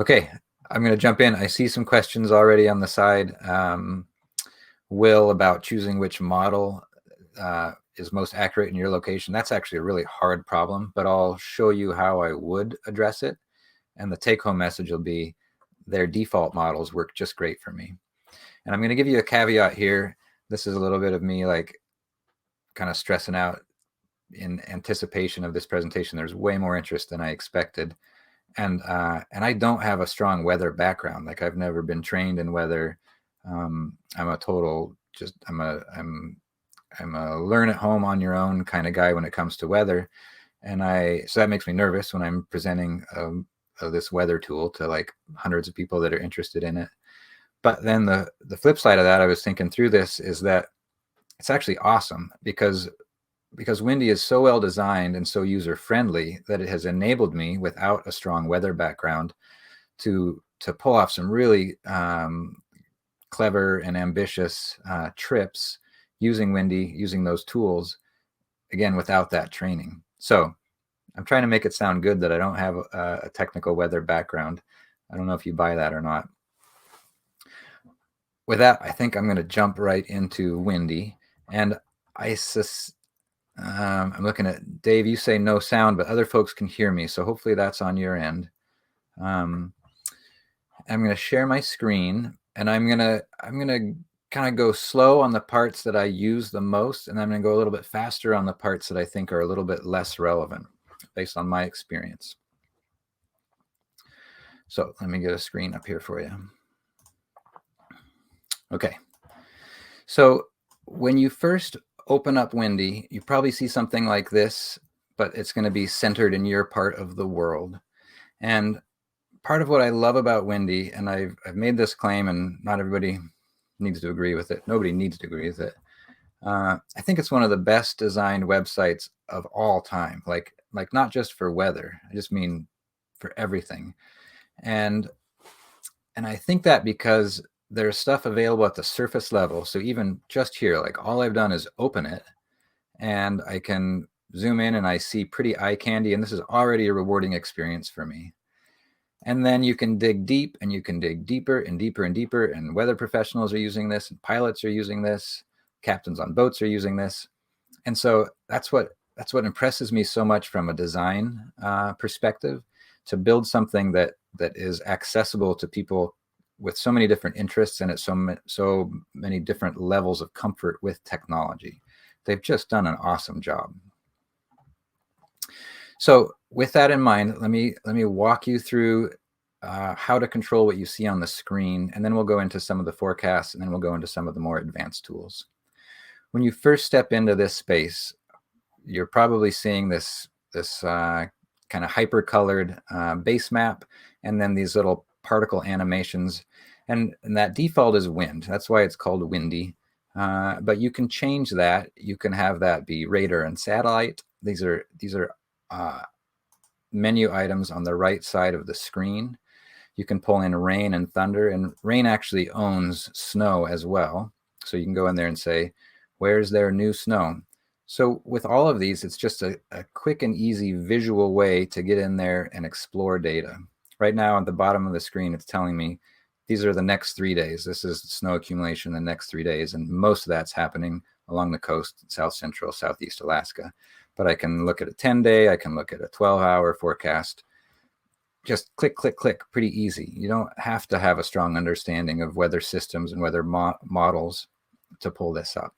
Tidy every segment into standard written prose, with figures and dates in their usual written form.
Okay, I'm going to jump in. I see some questions already on the side. Will, about choosing which model is most accurate in your location. That's actually a really hard problem, but I'll show you how I would address it. And the take-home message will be their default models work just great for me. And I'm going to give you a caveat here. This is a little bit of me like kind of stressing out in anticipation of this presentation. There's way more interest than I expected. And I don't have a strong weather background. Like, I've never been trained in weather. I'm a total I'm a learn at home on your own kind of guy when it comes to weather. And so that makes me nervous when I'm presenting this weather tool to like hundreds of people that are interested in it. But then the flip side of that, I was thinking through this, is that it's actually awesome because Windy is so well designed and so user friendly that it has enabled me, without a strong weather background, to pull off some really clever and ambitious trips using Windy, using those tools, again, without that training. So I'm trying to make it sound good that I don't have a technical weather background. I don't know if you buy that or not. With that, I think I'm going to jump right into Windy. And I'm looking at Dave. You say no sound, but other folks can hear me, so hopefully that's on your end. I'm going to share my screen, and I'm going to kind of go slow on the parts that I use the most, and I'm going to go a little bit faster on the parts that I think are a little bit less relevant based on my experience. So let me get a screen up here for you. Okay. So when you first open up Windy, you probably see something like this, but it's going to be centered in your part of the world. And part of what I love about Windy, and I've made this claim, and not everybody needs to agree with it. Nobody needs to agree with it. I think it's one of the best designed websites of all time. Like not just for weather. I just mean for everything. And I think that because there's stuff available at the surface level. So even just here, like, all I've done is open it, and I can zoom in and I see pretty eye candy, and this is already a rewarding experience for me. And then you can dig deep, and you can dig deeper and deeper and deeper, and weather professionals are using this, and pilots are using this, captains on boats are using this. And so that's what impresses me so much from a design perspective, to build something that is accessible to people with so many different interests and at so many different levels of comfort with technology. They've just done an awesome job. So with that in mind, let me walk you through how to control what you see on the screen, and then we'll go into some of the forecasts, and then we'll go into some of the more advanced tools. When you first step into this space, you're probably seeing this kind of hyper-colored base map, and then these little particle animations, and that default is wind. That's why it's called Windy. But you can change that. You can have that be radar and satellite. These are menu items on the right side of the screen. You can pull in rain and thunder, and rain actually owns snow as well. So you can go in there and say, where's their new snow? So with all of these, it's just a quick and easy visual way to get in there and explore data. Right now at the bottom of the screen, it's telling me these are the next 3 days. This is snow accumulation the next 3 days. And most of that's happening along the coast, South Central, Southeast Alaska. But I can look at a 10-day, I can look at a 12-hour forecast. Just click, click, click, pretty easy. You don't have to have a strong understanding of weather systems and weather models to pull this up.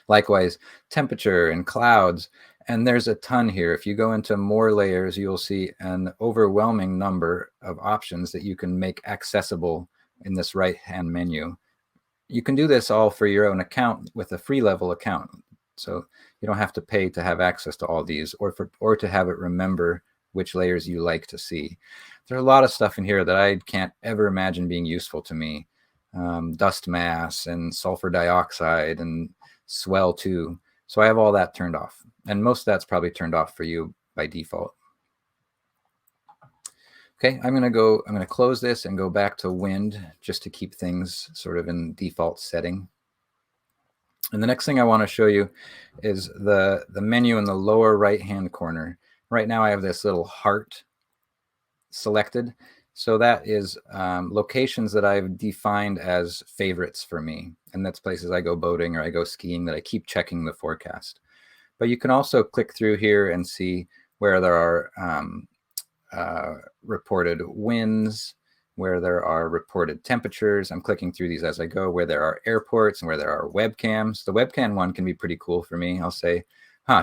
Likewise, temperature and clouds, and there's a ton here. If you go into more layers, you'll see an overwhelming number of options that you can make accessible in this right-hand menu. You can do this all for your own account with a free level account. So you don't have to pay to have access to all these, or to have it remember which layers you like to see. There's a lot of stuff in here that I can't ever imagine being useful to me. Dust mass and sulfur dioxide and swell too. So I have all that turned off, and most of that's probably turned off for you by default. Okay, I'm going to close this and go back to wind just to keep things sort of in default setting. And the next thing I want to show you is the menu in the lower right-hand corner. Right now I have this little heart selected. So that is locations that I've defined as favorites for me. And that's places I go boating or I go skiing that I keep checking the forecast. But you can also click through here and see where there are reported winds, where there are reported temperatures. I'm clicking through these as I go, where there are airports and where there are webcams. The webcam one can be pretty cool for me. I'll say,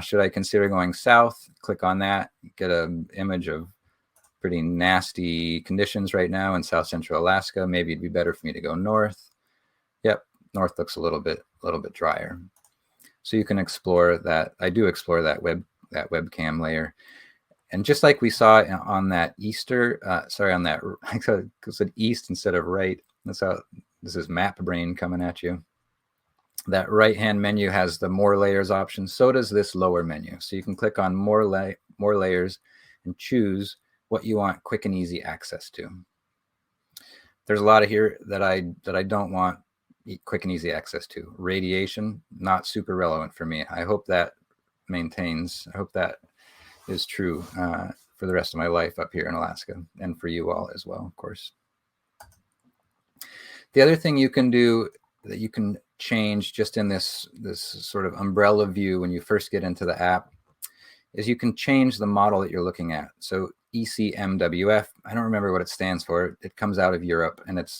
should I consider going south? Click on that, get an image of pretty nasty conditions right now in South Central Alaska. Maybe it'd be better for me to go north. Yep, north looks a little bit drier. So you can explore that. I do explore that webcam layer. And just like we saw on that on that, I said east instead of right. That's how this is map brain coming at you. That right-hand menu has the more layers option. So does this lower menu. So you can click on more layers and choose what you want quick and easy access to. There's a lot of here that I don't want quick and easy access to. Radiation, not super relevant for me. I hope that maintains. I hope that is true for the rest of my life up here in Alaska, and for you all as well, of course. The other thing you can do that you can change just in this sort of umbrella view when you first get into the app is you can change the model that you're looking at. So ECMWF, I don't remember what it stands for. It comes out of Europe, and it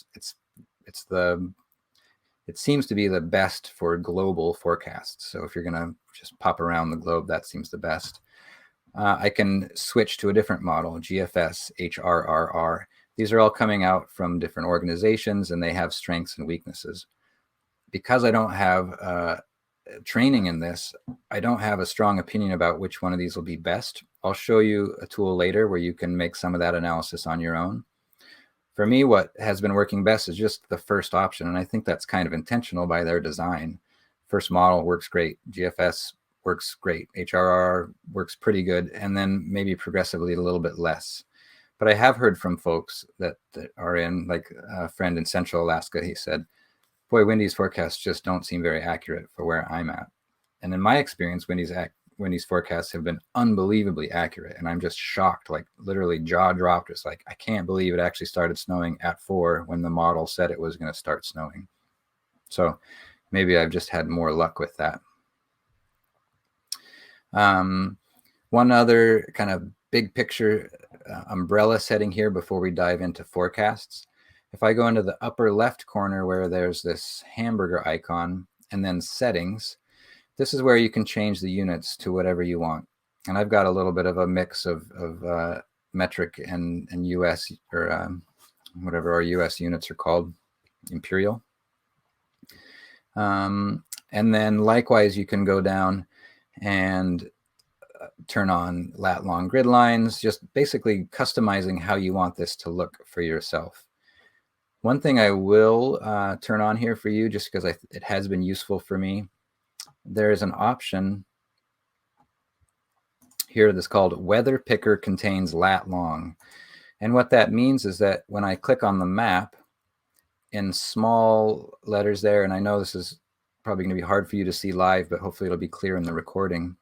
seems to be the best for global forecasts. So if you're gonna just pop around the globe, that seems the best. I can switch to a different model, GFS, HRRR. These are all coming out from different organizations, and they have strengths and weaknesses. Because I don't have training in this, I don't have a strong opinion about which one of these will be best. I'll show you a tool later where you can make some of that analysis on your own. For me, what has been working best is just the first option, and I think that's kind of intentional by their design. First model works great. GFS works great. HRR works pretty good, and then maybe progressively a little bit less. But I have heard from folks that are in, like a friend in Central Alaska, he said, boy, Windy's forecasts just don't seem very accurate for where I'm at. And in my experience, Windy's forecasts have been unbelievably accurate. And I'm just shocked, like literally jaw dropped. It's like, I can't believe it actually started snowing at 4 when the model said it was going to start snowing. So maybe I've just had more luck with that. One other kind of big picture umbrella setting here before we dive into forecasts. If I go into the upper left corner where there's this hamburger icon and then settings, this is where you can change the units to whatever you want. And I've got a little bit of a mix of metric and US, or whatever our US units are called, imperial. And then likewise, you can go down and turn on lat long grid lines, just basically customizing how you want this to look for yourself. One thing I will turn on here for you, just because it has been useful for me, there is an option here that's called Weather Picker Contains Lat Long. And what that means is that when I click on the map in small letters there, and I know this is probably going to be hard for you to see live, but hopefully it'll be clear in the recording.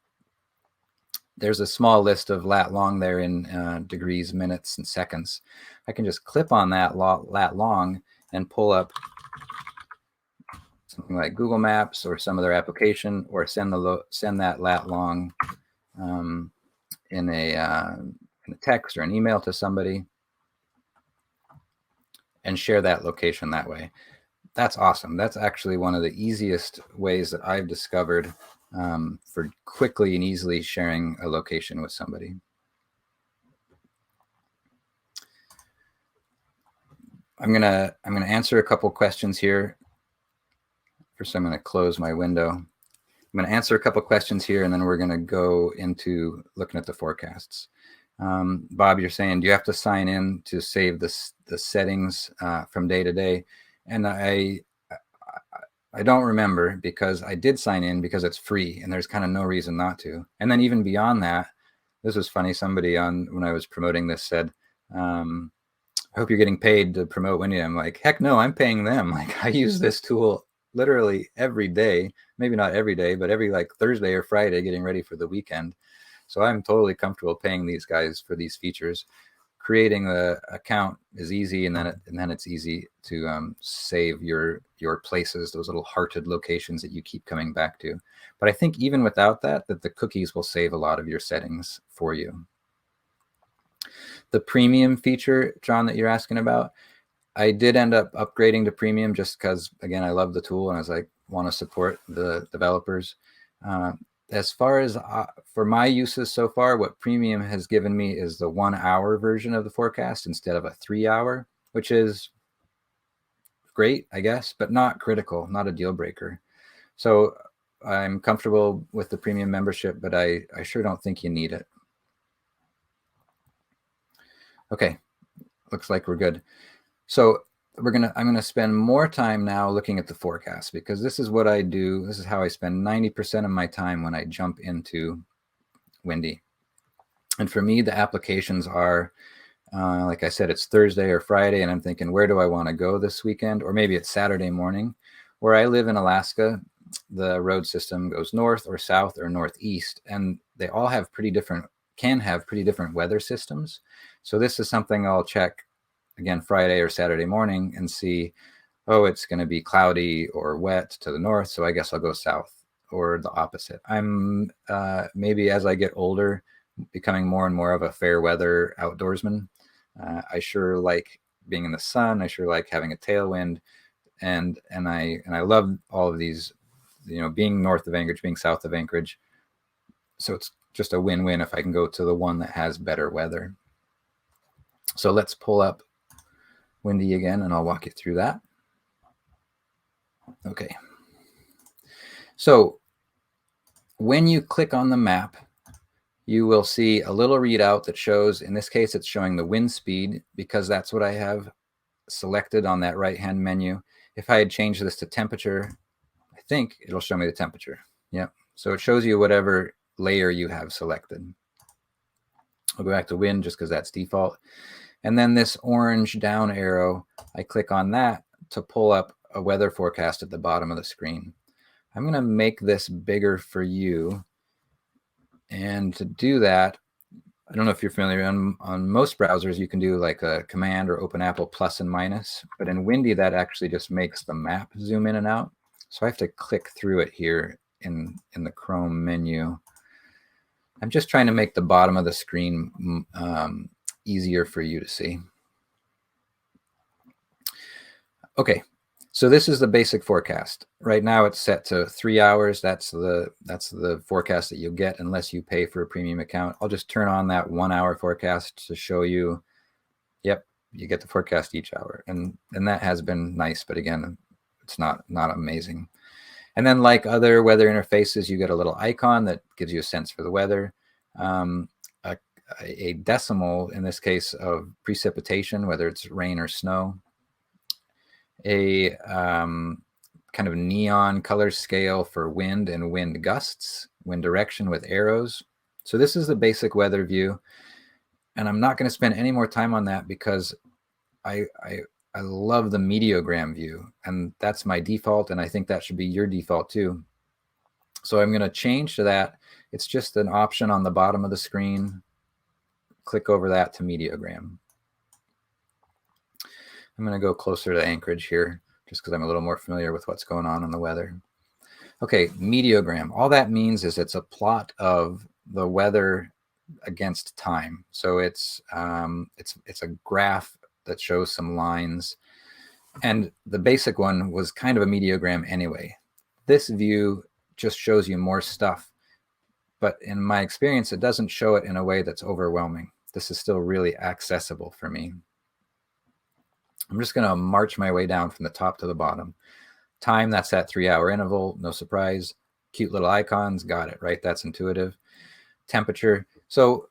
There's a small list of lat long there in degrees, minutes, and seconds. I can just clip on that lat long and pull up something like Google Maps or some other application, or send that lat long in a text or an email to somebody and share that location that way. That's awesome. That's actually one of the easiest ways that I've discovered for quickly and easily sharing a location with somebody. I'm gonna answer a couple questions here. First, I'm gonna close my window. I'm gonna answer a couple questions here, and then we're gonna go into looking at the forecasts. Bob, you're saying, do you have to sign in to save the settings from day to day? And I don't remember, because I did sign in because it's free and there's kind of no reason not to. And then even beyond that, this was funny. Somebody when I was promoting this said, I hope you're getting paid to promote Windy. I'm like, heck no, I'm paying them. Like, I use this tool literally every day, maybe not every day, but every like Thursday or Friday getting ready for the weekend. So I'm totally comfortable paying these guys for these features. creating the account is easy, and then it's easy to save your places, those little hearted locations that you keep coming back to. But I think even without that the cookies will save a lot of your settings for you. The premium feature, John, that you're asking about, I did end up upgrading to premium just because, again, I love the tool and I was like, want to support the developers. As far as for my uses so far, what premium has given me is the 1 hour version of the forecast instead of a 3 hour, which is great, I guess, but not critical, not a deal breaker. So I'm comfortable with the premium membership, but I sure don't think you need it. Okay, looks like we're good. So I'm gonna spend more time now looking at the forecast, because this is what I do. This is how I spend 90% of my time when I jump into Windy. And for me, the applications are, like I said, it's Thursday or Friday, and I'm thinking, where do I want to go this weekend? Or maybe it's Saturday morning. Where I live in Alaska, the road system goes north or south or northeast, and they all have can have pretty different weather systems. So this is something I'll check again Friday or Saturday morning and see, oh, it's going to be cloudy or wet to the north, so I guess I'll go south, or the opposite. I'm maybe as I get older becoming more and more of a fair weather outdoorsman. I sure like being in the sun. I sure like having a tailwind, and I love all of these, being north of Anchorage, being south of Anchorage. So it's just a win-win if I can go to the one that has better weather. So let's pull up Windy again, and I'll walk you through that. Okay. So when you click on the map, you will see a little readout that shows, in this case, it's showing the wind speed, because that's what I have selected on that right-hand menu. If I had changed this to temperature, I think it'll show me the temperature. Yep. So it shows you whatever layer you have selected. I'll go back to wind just because that's default. And then this orange down arrow, I click on that to pull up a weather forecast at the bottom of the screen. I'm going to make this bigger for you. And to do that, I don't know if you're familiar, on most browsers, you can do like a Command or Open Apple plus and minus. But in Windy, that actually just makes the map zoom in and out. So I have to click through it here in the Chrome menu. I'm just trying to make the bottom of the screen easier for you to see. Okay, so this is the basic forecast. Right now it's set to 3 hours. That's the forecast that you'll get unless you pay for a premium account. I'll just turn on that 1 hour forecast to show you, yep, you get the forecast each hour. And that has been nice, but again, it's not amazing. And then, like other weather interfaces, you get a little icon that gives you a sense for the weather. A decimal, in this case, of precipitation, whether it's rain or snow. A kind of neon color scale for wind and wind gusts, wind direction with arrows. So this is the basic weather view. And I'm not going to spend any more time on that because I love the meteogram view, and that's my default, and I think that should be your default too. So I'm going to change to that. It's just an option on the bottom of the screen. Click over that to meteogram. I'm going to go closer to Anchorage here just because I'm a little more familiar with what's going on in the weather. Okay, meteogram. All that means is it's a plot of the weather against time. So it's a graph that shows some lines. And the basic one was kind of a meteogram anyway. This view just shows you more stuff. But in my experience, it doesn't show it in a way that's overwhelming. This is still really accessible for me. I'm just going to march my way down from the top to the bottom. Time, that's that 3 hour interval. No surprise. Cute little icons. Got it, right? That's intuitive. Temperature. So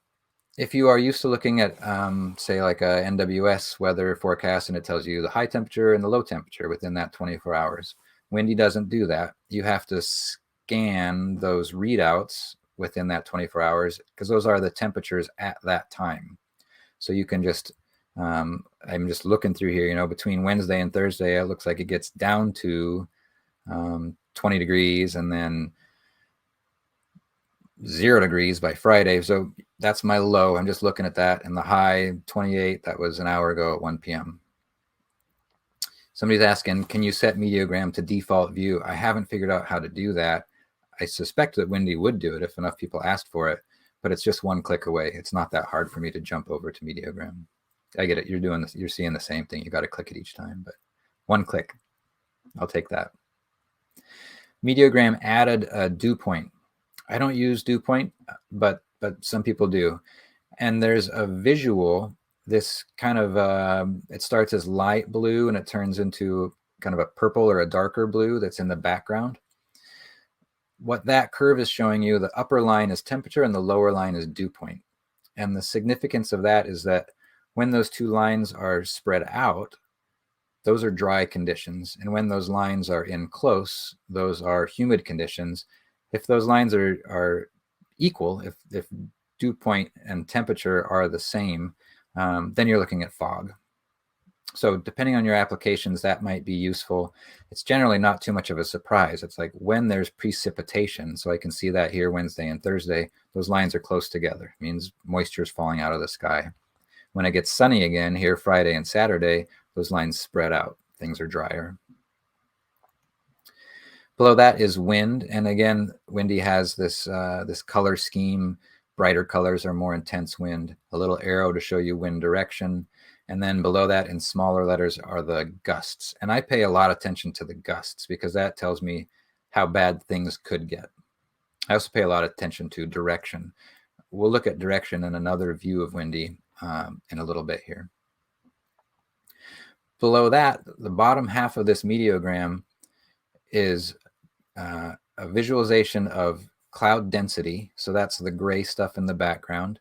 if you are used to looking at, say, like a NWS weather forecast, and it tells you the high temperature and the low temperature within that 24 hours. Windy doesn't do that. You have to scan those readouts within that 24 hours because those are the temperatures at that time. So you can just, I'm just looking through here, between Wednesday and Thursday, it looks like it gets down to 20 degrees, and then 0 degrees by Friday. So that's my low. I'm just looking at that. And the high, 28, that was an hour ago at 1 p.m. Somebody's asking, can you set Meteogram to default view? I haven't figured out how to do that. I suspect that Wendy would do it if enough people asked for it, but it's just one click away. It's not that hard for me to jump over to Meteogram. I get it. You're doing this. You're seeing the same thing. You got to click it each time, but one click. I'll take that. Meteogram added a dew point. I don't use dew point, but some people do. And there's a visual, this kind of, it starts as light blue and it turns into kind of a purple or a darker blue that's in the background. What that curve is showing you, the upper line is temperature and the lower line is dew point. And the significance of that is that when those two lines are spread out, those are dry conditions. And when those lines are in close, those are humid conditions. If those lines are equal, if dew point and temperature are the same, then you're looking at fog. So depending on your applications, that might be useful. It's generally not too much of a surprise. It's like when there's precipitation, so I can see that here Wednesday and Thursday, those lines are close together. It means moisture is falling out of the sky. When it gets sunny again here Friday and Saturday, those lines spread out. Things are drier. Below that is wind. And again, Windy has this, this color scheme. Brighter colors are more intense wind. A little arrow to show you wind direction. And then below that in smaller letters are the gusts. And I pay a lot of attention to the gusts because that tells me how bad things could get. I also pay a lot of attention to direction. We'll look at direction in another view of Windy in a little bit here. Below that, the bottom half of this meteogram is a visualization of cloud density. So that's the gray stuff in the background.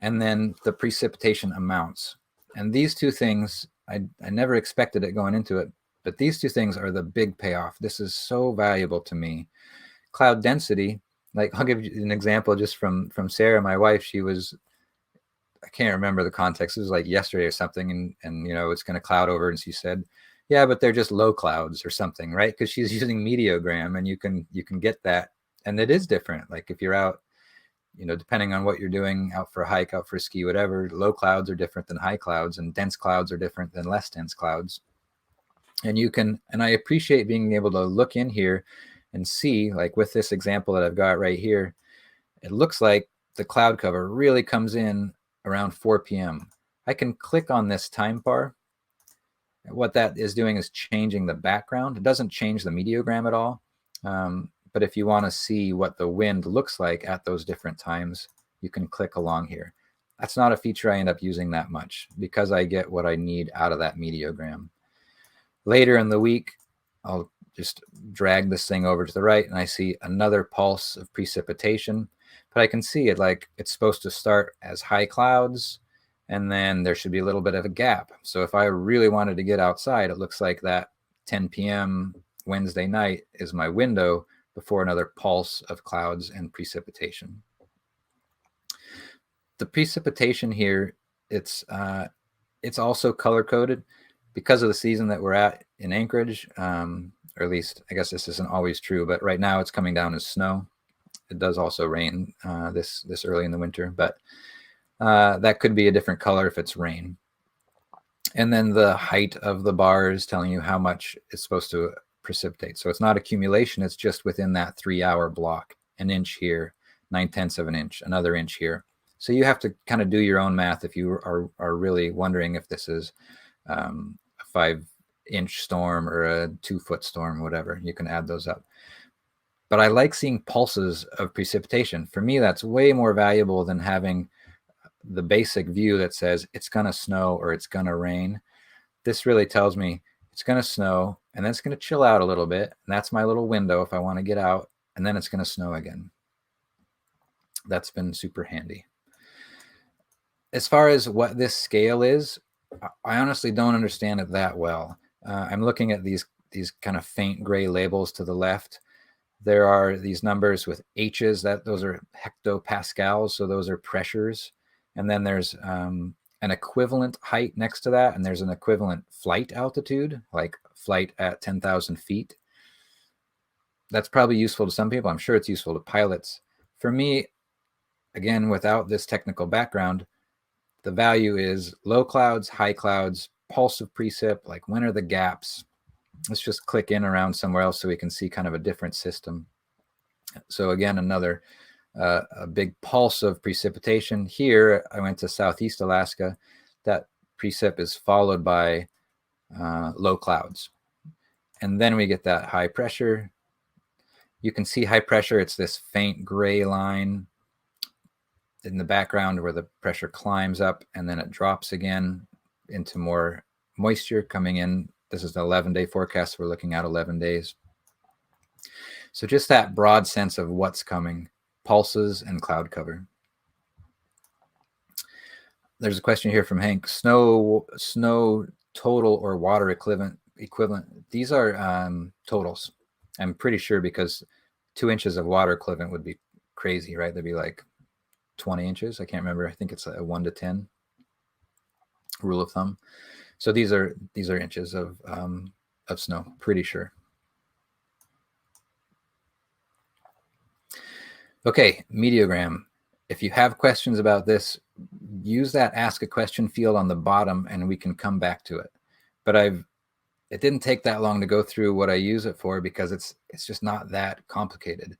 And then the precipitation amounts. And these two things, I never expected it going into it, but these two things are the big payoff. This is so valuable to me. Cloud density, like I'll give you an example just from Sarah, my wife. She was, I can't remember the context. It was like yesterday or something. And you know, it's going to cloud over. And she said, yeah, but they're just low clouds or something, right? Because she's using Meteogram and you can get that. And it is different. Like if you're out, you know, depending on what you're doing, out for a hike, out for a ski, whatever, low clouds are different than high clouds and dense clouds are different than less dense clouds. And you can, and I appreciate being able to look in here and see, like with this example that I've got right here, it looks like the cloud cover really comes in around 4 p.m. I can click on this time bar. What that is doing is changing the background. It doesn't change the meteogram at all. But if you want to see what the wind looks like at those different times, you can click along here. That's not a feature I end up using that much because I get what I need out of that meteogram. Later in the week, I'll just drag this thing over to the right and I see another pulse of precipitation, but I can see it like it's supposed to start as high clouds and then there should be a little bit of a gap. So if I really wanted to get outside, it looks like that 10 p.m. Wednesday night is my window before another pulse of clouds and precipitation. The precipitation here, it's also color-coded because of the season that we're at in Anchorage, or at least I guess this isn't always true, but right now it's coming down as snow. It does also rain this early in the winter, but that could be a different color if it's rain. And then the height of the bar is telling you how much it's supposed to precipitate. So it's not accumulation, it's just within that 3-hour block, an inch here, 9/10 of an inch, another inch here. So you have to kind of do your own math if you are really wondering if this is a 5-inch storm or a 2-foot storm, whatever. You can add those up. But I like seeing pulses of precipitation. For me, that's way more valuable than having the basic view that says it's going to snow or it's going to rain. This really tells me it's going to snow and then it's going to chill out a little bit. And that's my little window if I want to get out, and then it's going to snow again. That's been super handy. As far as what this scale is, I honestly don't understand it that well. I'm looking at these kind of faint gray labels to the left. There are these numbers with H's, those are hectopascals, so those are pressures. And then there's an equivalent height next to that, and there's an equivalent flight altitude, like flight at 10,000 feet. That's probably useful to some people. I'm sure it's useful to pilots. For me, again, without this technical background, the value is low clouds, high clouds, pulse of precip, like when are the gaps? Let's just click in around somewhere else so we can see kind of a different system. So again, another a big pulse of precipitation. Here, I went to Southeast Alaska. That precip is followed by low clouds. And then we get that high pressure. You can see high pressure. It's this faint gray line in the background where the pressure climbs up and then it drops again into more moisture coming in. This is the 11-day forecast. We're looking at 11 days. So just that broad sense of what's coming, pulses and cloud cover. There's a question here from Hank. Snow total or water equivalent. These are totals. I'm pretty sure, because 2 inches of water equivalent would be crazy, right? They'd be like 20 inches. I can't remember. I think it's a 1 to 10 rule of thumb. So these are inches of snow, pretty sure. Okay, meteogram. If you have questions about this, use that ask a question field on the bottom and we can come back to it. But it didn't take that long to go through what I use it for, because it's just not that complicated.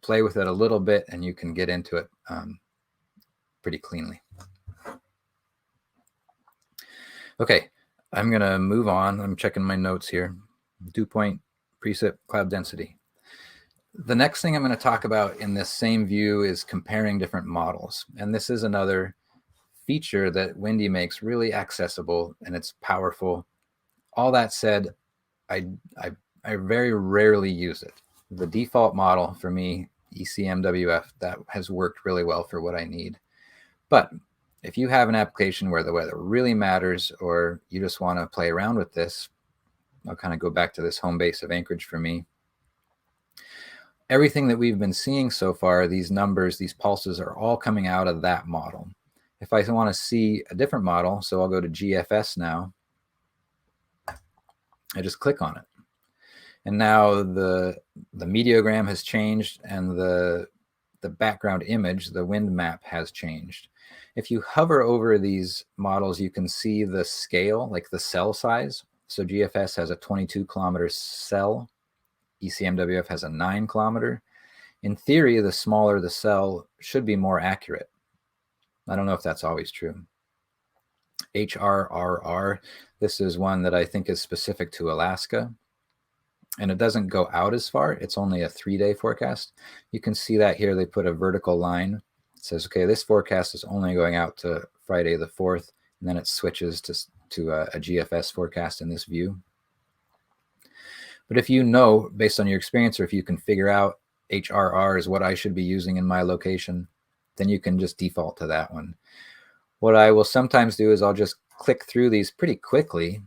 Play with it a little bit and you can get into it pretty cleanly. Okay, I'm going to move on. I'm checking my notes here. Dew point, precip, cloud density. The next thing I'm going to talk about in this same view is comparing different models. And this is another feature that Windy makes really accessible, and it's powerful. All that said, I very rarely use it. The default model for me, ECMWF, that has worked really well for what I need. But if you have an application where the weather really matters, or you just want to play around with this, I'll kind of go back to this home base of Anchorage for me. Everything that we've been seeing so far, these numbers, these pulses, are all coming out of that model. If I want to see a different model, so I'll go to GFS now. I just click on it. And now the meteogram has changed, and the background image, the wind map, has changed. If you hover over these models, you can see the scale, like the cell size. So GFS has a 22 kilometer cell. ECMWF has a 9 kilometer. In theory, the smaller the cell should be more accurate. I don't know if that's always true. HRRR, this is one that I think is specific to Alaska, and it doesn't go out as far. It's only a 3-day forecast. You can see that here. They put a vertical line. It says, okay, this forecast is only going out to Friday the 4th, and then it switches to a GFS forecast in this view. But if you know, based on your experience, or if you can figure out HRR is what I should be using in my location, then you can just default to that one. What I will sometimes do is I'll just click through these pretty quickly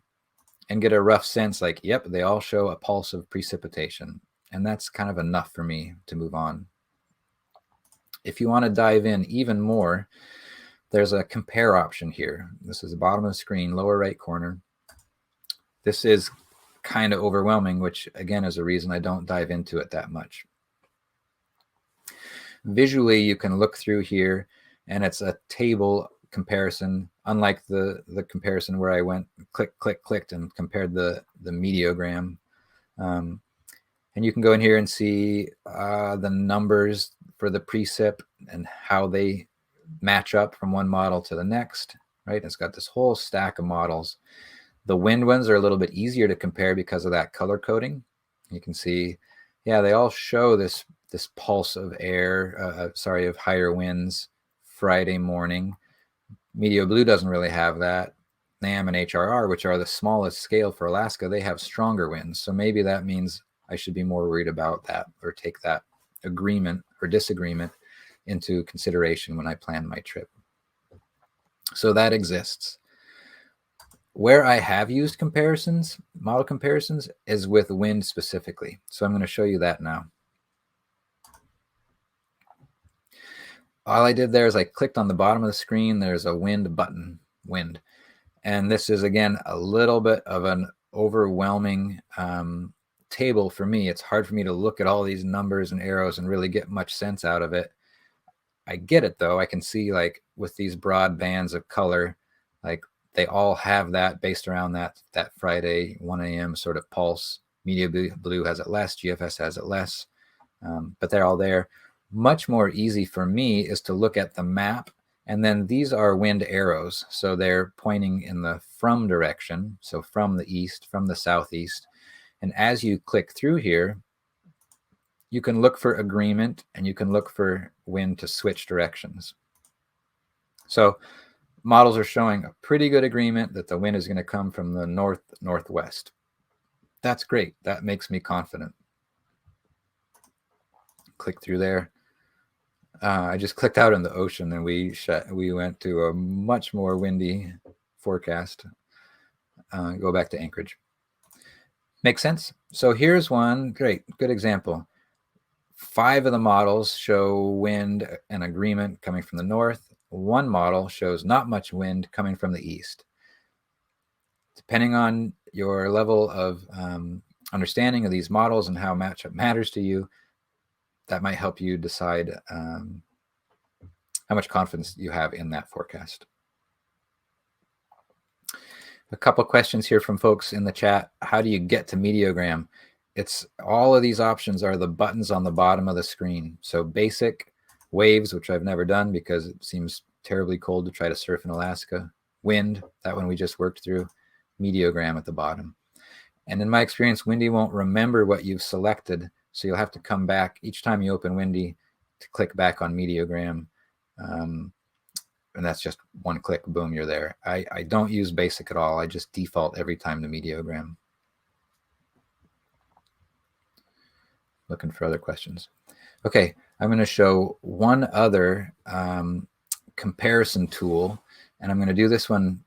and get a rough sense, like, yep, they all show a pulse of precipitation. And that's kind of enough for me to move on. If you want to dive in even more, there's a compare option here. This is the bottom of the screen, lower right corner. This is kind of overwhelming, which again is a reason I don't dive into it that much. Visually, you can look through here and it's a table comparison, unlike the comparison where I went clicked and compared the meteogram. And you can go in here and see the numbers for the precip and how they match up from one model to the next, right? It's got this whole stack of models. The wind ones are a little bit easier to compare because of that color coding. You can see, yeah, they all show this pulse of air, of higher winds Friday morning. Meteo Blue doesn't really have that. NAM and HRR, which are the smallest scale for Alaska, they have stronger winds. So maybe that means I should be more worried about that, or take that agreement or disagreement into consideration when I plan my trip. So that exists. Where I have used comparisons, model comparisons, is with wind specifically. So I'm going to show you that now. All I did there is I clicked on the bottom of the screen. There's a wind button, wind. And this is, again, a little bit of an overwhelming table for me. It's hard for me to look at all these numbers and arrows and really get much sense out of it. I get it though. I can see like with these broad bands of color, like they all have that based around that Friday 1 a.m. sort of pulse. Media Blue has it less, GFS has it less, but they're all there. Much more easy for me is to look at the map, and then these are wind arrows. So they're pointing in the from direction, so from the east, from the southeast. And as you click through here, you can look for agreement and you can look for wind to switch directions. So models are showing a pretty good agreement that the wind is going to come from the northwest. That's great. That makes me confident. Click through there. I just clicked out in the ocean and we went to a much more windy forecast. Go back to Anchorage. Makes sense? So here's one. Great. Good example. 5 of the models show wind and agreement coming from the north. 1 model shows not much wind coming from the east. Depending on your level of understanding of these models and how matchup matters to you, that might help you decide how much confidence you have in that forecast. A couple questions here from folks in the chat. How do you get to Meteogram? It's all of these options are the buttons on the bottom of the screen. So basic, waves, which I've never done because it seems terribly cold to try to surf in Alaska. Wind, that one we just worked through. Meteogram at the bottom. And in my experience, Windy won't remember what you've selected. So you'll have to come back each time you open Windy to click back on Meteogram. And that's just one click, boom, you're there. I don't use basic at all. I just default every time to Meteogram. Looking for other questions. Okay, I'm going to show one other comparison tool, and I'm going to do this one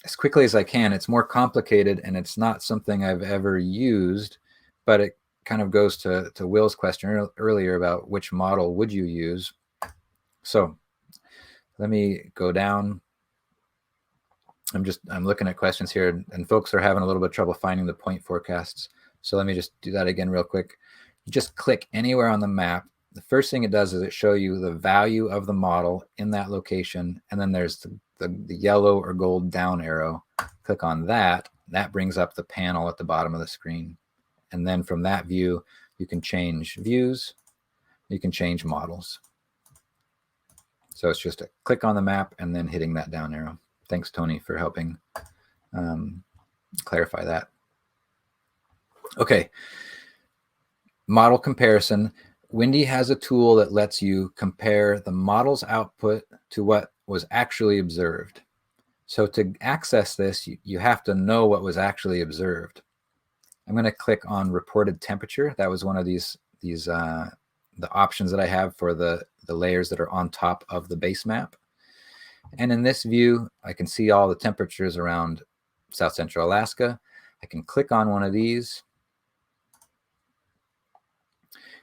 as quickly as I can. It's more complicated, and it's not something I've ever used, but it kind of goes to Will's question earlier about which model would you use. So let me go down. I'm looking at questions here, and folks are having a little bit of trouble finding the point forecasts. So let me just do that again real quick. You just click anywhere on the map. The first thing it does is it shows you the value of the model in that location. And then there's the yellow or gold down arrow. Click on that. That brings up the panel at the bottom of the screen. And then from that view, you can change views. You can change models. So it's just a click on the map and then hitting that down arrow. Thanks, Tony, for helping clarify that. Okay. Model comparison. Windy has a tool that lets you compare the model's output to what was actually observed. So to access this, you have to know what was actually observed. I'm going to click on reported temperature. That was one of these the options that I have for the layers that are on top of the base map. And in this view, I can see all the temperatures around South Central Alaska. I can click on one of these.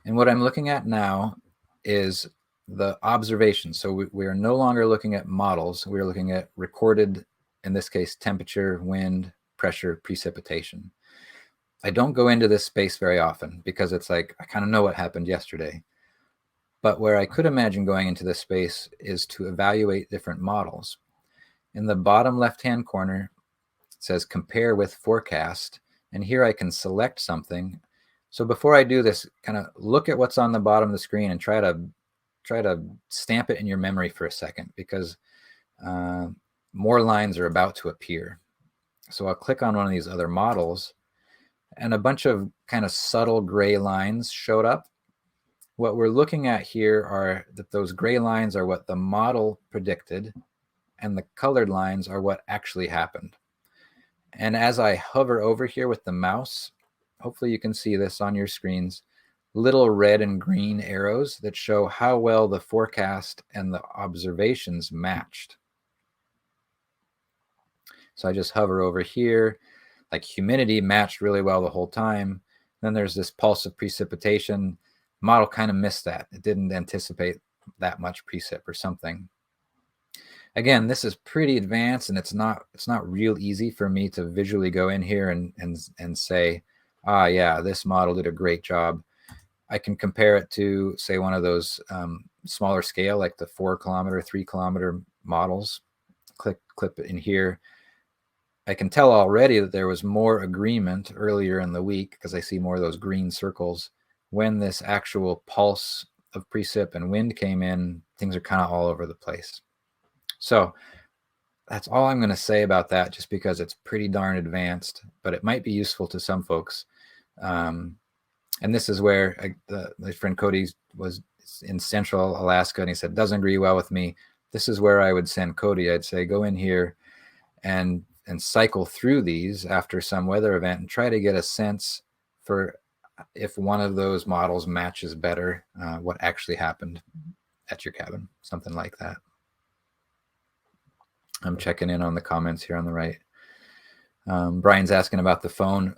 And what I'm looking at now is the observations. So we are no longer looking at models. We're looking at recorded, in this case, temperature, wind, pressure, precipitation. I don't go into this space very often because it's like, I kind of know what happened yesterday. But where I could imagine going into this space is to evaluate different models. In the bottom left-hand corner, it says compare with forecast. And here I can select something. So before I do this, kind of look at what's on the bottom of the screen and try to stamp it in your memory for a second, because more lines are about to appear. So I'll click on one of these other models, and a bunch of kind of subtle gray lines showed up. What we're looking at here are that those gray lines are what the model predicted, and the colored lines are what actually happened. And as I hover over here with the mouse, hopefully you can see this on your screens, little red and green arrows that show how well the forecast and the observations matched. So I just hover over here, like humidity matched really well the whole time. Then there's this pulse of precipitation. Model kind of missed that. It didn't anticipate that much precip or something. Again, this is pretty advanced, and it's not real easy for me to visually go in here and say, ah, yeah, this model did a great job. I can compare it to, say, one of those smaller scale, like the 4 kilometer, 3 kilometer models. Clip it in here. I can tell already that there was more agreement earlier in the week because I see more of those green circles. When this actual pulse of precip and wind came in, things are kind of all over the place. So that's all I'm going to say about that, just because it's pretty darn advanced, but it might be useful to some folks. And this is where my friend Cody was in Central Alaska, and he said, doesn't agree well with me. This is where I would send Cody. I'd say, go in here and cycle through these after some weather event and try to get a sense for if one of those models matches better what actually happened at your cabin, something like that. I'm checking in on the comments here on the right. Brian's asking about the phone.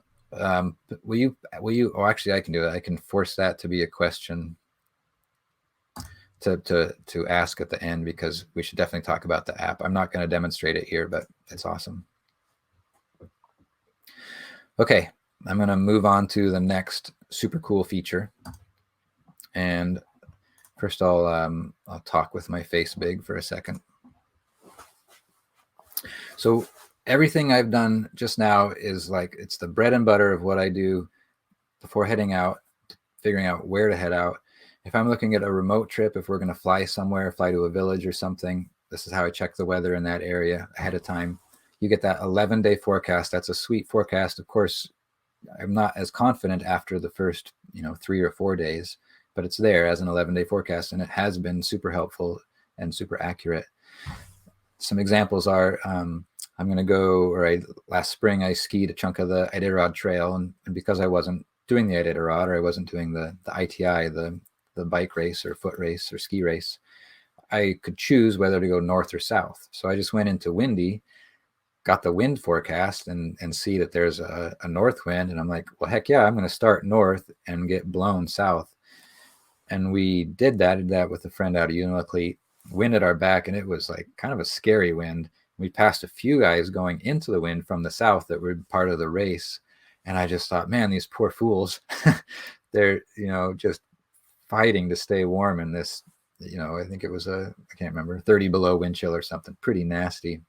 Will you, oh, actually I can do it. I can force that to be a question to ask at the end, because we should definitely talk about the app. I'm not going to demonstrate it here, but it's awesome. Okay, I'm going to move on to the next super cool feature. And first I'll talk with my face big for a second. So everything I've done just now is like, it's the bread and butter of what I do before heading out, figuring out where to head out. If I'm looking at a remote trip, if we're going to fly somewhere, fly to a village or something, this is how I check the weather in that area ahead of time. You get that 11-day forecast. That's a sweet forecast. Of course, I'm not as confident after the first 3 or 4 days, but it's there as an 11-day forecast, and it has been super helpful and super accurate. Some examples are I'm going to go, last spring I skied a chunk of the Iditarod Trail, and because I wasn't doing the Iditarod, or I wasn't doing the ITI, the bike race or foot race or ski race, I could choose whether to go north or south. So I just went into windy, got the wind forecast, and see that there's a north wind, and I'm like, well, heck yeah, I'm going to start north and get blown south. And we did that with a friend out of Unalakleet, wind at our back, and it was like kind of a scary wind. We passed a few guys going into the wind from the south that were part of the race, and I just thought, man, these poor fools, they're just fighting to stay warm in this, I think it was I can't remember, 30 below wind chill or something, pretty nasty.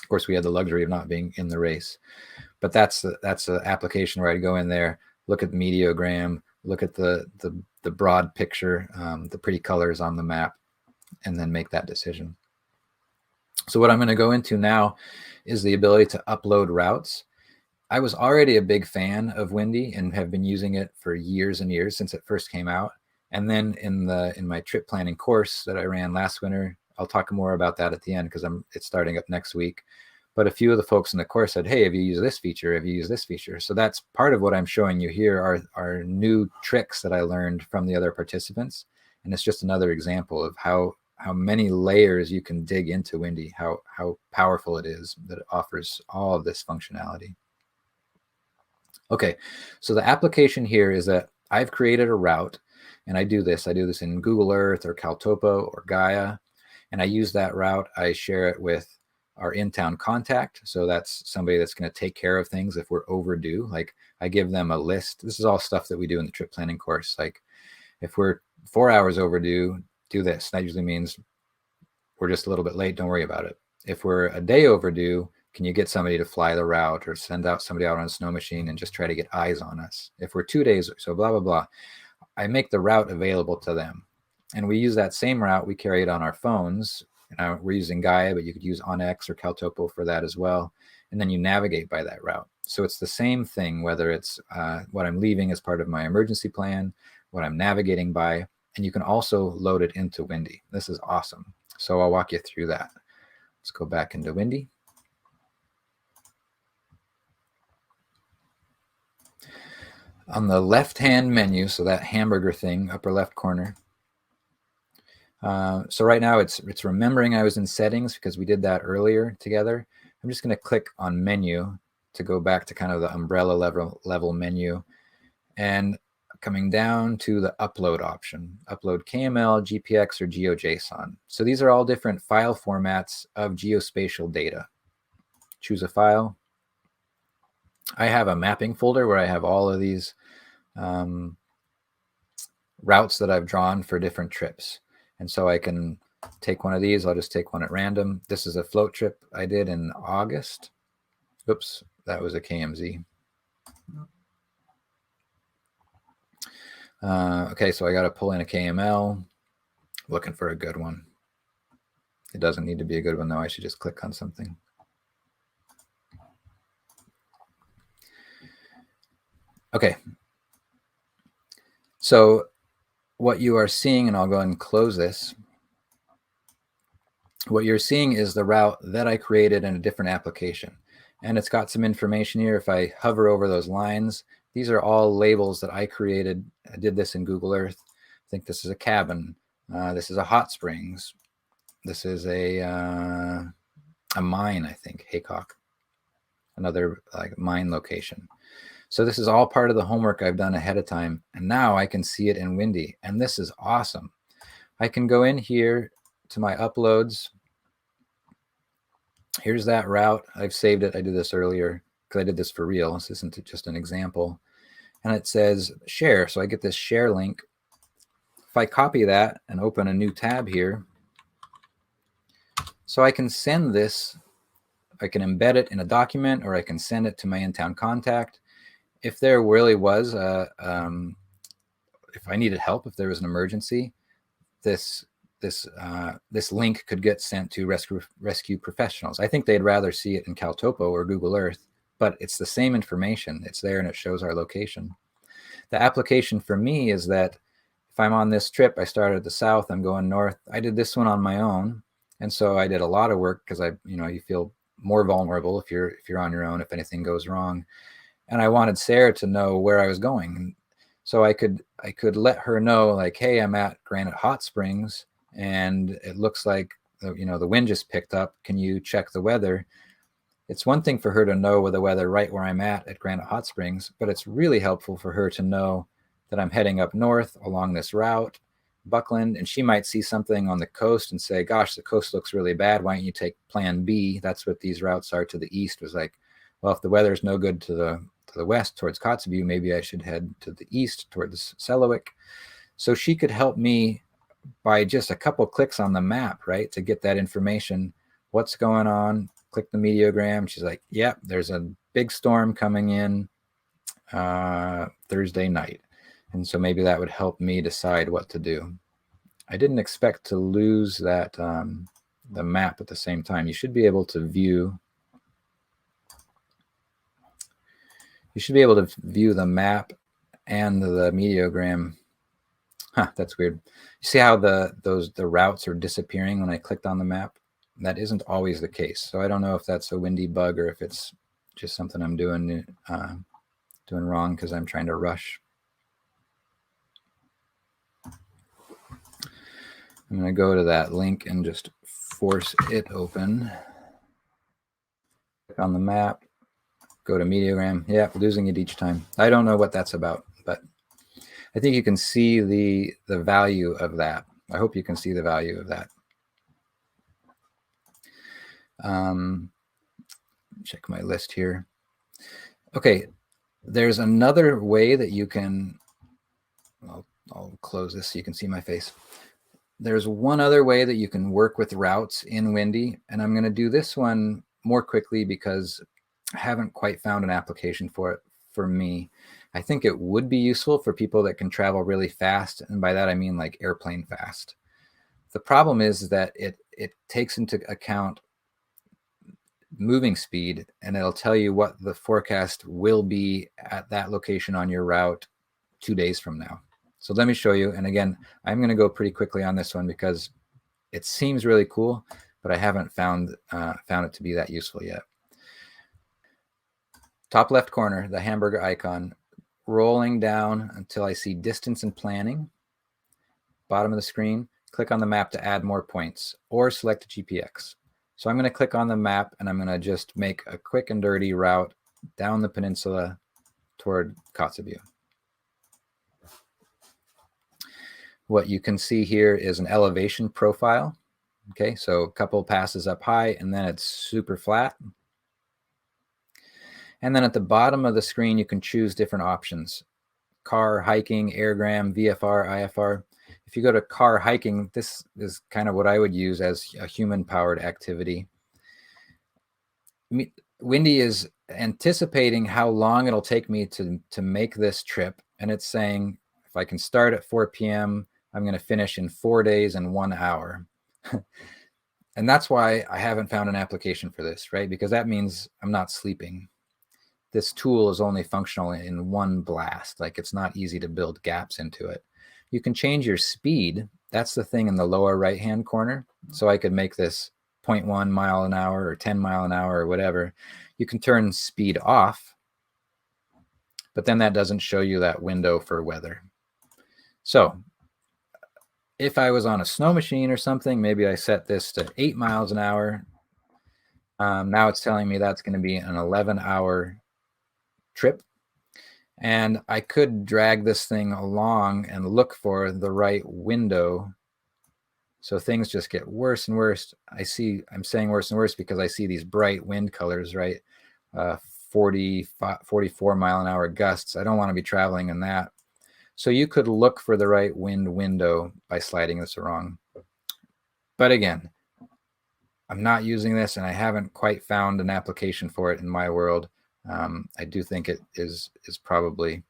Of course, we had the luxury of not being in the race, but that's an application where I'd go in there, look at the meteogram, look at the broad picture, the pretty colors on the map, and then make that decision. So what I'm going to go into now is the ability to upload routes. I was already a big fan of Windy and have been using it for years and years since it first came out. And then in my trip planning course that I ran last winter, I'll talk more about that at the end because it's starting up next week. But a few of the folks in the course said, hey, have you used this feature? Have you used this feature? So that's part of what I'm showing you here are new tricks that I learned from the other participants. And it's just another example of how many layers you can dig into Windy, how powerful it is that it offers all of this functionality. Okay, so the application here is that I've created a route, and I do this in Google Earth or Caltopo or Gaia, and I use that route. I share it with our in-town contact, so that's somebody that's going to take care of things if we're overdue. Like I give them a list. This is all stuff that we do in the trip planning course. Like if we're 4 hours overdue, do this. That usually means we're just a little bit late. Don't worry about it. If we're a day overdue, can you get somebody to fly the route or send out somebody out on a snow machine and just try to get eyes on us? If we're 2 days, so blah, blah, blah. I make the route available to them. And we use that same route. We carry it on our phones. We're using Gaia, but you could use Onyx or Caltopo for that as well. And then you navigate by that route. So it's the same thing, whether it's what I'm leaving as part of my emergency plan, what I'm navigating by, and you can also load it into Windy. This is awesome. So I'll walk you through that. Let's go back into Windy. On the left-hand menu, so that hamburger thing, upper left corner. So right now it's remembering I was in settings because we did that earlier together. I'm just going to click on menu to go back to kind of the umbrella level menu, and coming down to the upload option, upload KML, GPX, or GeoJSON. So these are all different file formats of geospatial data. Choose a file. I have a mapping folder where I have all of these routes that I've drawn for different trips. And so I can take one of these. I'll just take one at random. This is a float trip I did in August. Oops, that was a KMZ. Okay, so I got to pull in a KML. Looking for a good one. It doesn't need to be a good one, though. I should just click on something. Okay. So what you are seeing, and I'll go and close this. What you're seeing is the route that I created in a different application. And it's got some information here. If I hover over those lines, these are all labels that I created. I did this in Google Earth. I think this is a cabin. This is a hot springs. This is a mine, I think, Haycock, another like mine location. So this is all part of the homework I've done ahead of time. And now I can see it in Windy. And this is awesome. I can go in here to my uploads. Here's that route. I've saved it. I did this earlier because I did this for real. This isn't just an example. And it says share. So I get this share link. If I copy that and open a new tab here, so I can send this, I can embed it in a document, or I can send it to my in-town contact. If there really was if I needed help, if there was an emergency, this link could get sent to rescue professionals. I think they'd rather see it in Caltopo or Google Earth, but it's the same information. It's there and it shows our location. The application for me is that if I'm on this trip, I started at the south, I'm going north. I did this one on my own, and so I did a lot of work because you feel more vulnerable if you're on your own if anything goes wrong. And I wanted Sarah to know where I was going, so I could let her know, like, hey, I'm at Granite Hot Springs, and it looks like the wind just picked up. Can you check the weather? It's one thing for her to know the weather right where I'm at Granite Hot Springs, but it's really helpful for her to know that I'm heading up north along this route, Buckland, and she might see something on the coast and say, gosh, the coast looks really bad. Why don't you take plan B? That's what these routes are to the east. Was like, well, if the weather's no good to the west towards Kotzebue, maybe I should head to the east towards Selawik. So she could help me by just a couple clicks on the map, right, to get that information. What's going on? Click the meteogram. She's like, yep, there's a big storm coming in Thursday night. And so maybe that would help me decide what to do. I didn't expect to lose that the map at the same time. You should be able to view. You should be able to view the map and the meteogram. Huh, that's weird. You see how the routes are disappearing when I clicked on the map? That isn't always the case. So I don't know if that's a Windy bug or if it's just something I'm doing wrong because I'm trying to rush. I'm going to go to that link and just force it open. Click on the map. Go to meteogram. Yeah, losing it each time. I don't know what that's about, but I think you can see the value of that. I hope you can see the value of that. Check my list here. Okay, there's another way that you can, I'll close this so you can see my face. There's one other way that you can work with routes in Windy, and I'm going to do this one more quickly because I haven't quite found an application for it for me. I think it would be useful for people that can travel really fast, and by that I mean like airplane fast. The problem is that it takes into account moving speed, and it'll tell you what the forecast will be at that location on your route 2 days from now. So let me show you. And again, I'm going to go pretty quickly on this one because it seems really cool, but I haven't found it to be that useful yet. Top left corner, the hamburger icon, rolling down until I see distance and planning. Bottom of the screen, click on the map to add more points or select GPX. So I'm going to click on the map and I'm going to just make a quick and dirty route down the peninsula toward Kotzebue. What you can see here is an elevation profile. Okay, so a couple passes up high and then it's super flat. And then at the bottom of the screen, you can choose different options. car hiking, airgram, VFR, IFR. If you go to car hiking, this is kind of what I would use as a human-powered activity. Windy is anticipating how long it'll take me to make this trip, and it's saying if I can start at 4 p.m., I'm going to finish in 4 days and 1 hour. And that's why I haven't found an application for this, right? Because that means I'm not sleeping. This tool is only functional in one blast. Like, it's not easy to build gaps into it. You can change your speed. That's the thing in the lower right-hand corner. So I could make this 0.1 mile an hour or 10 mile an hour or whatever. You can turn speed off, but then that doesn't show you that window for weather. So if I was on a snow machine or something, maybe I set this to 8 miles an hour. Now it's telling me that's going to be an 11-hour trip. And I could drag this thing along and look for the right window. So things just get worse and worse. I'm saying worse and worse because I see these bright wind colors, right? 44 mile an hour gusts. I don't want to be traveling in that. So you could look for the right wind window by sliding this along. But again, I'm not using this, and I haven't quite found an application for it in my world. I do think it is probably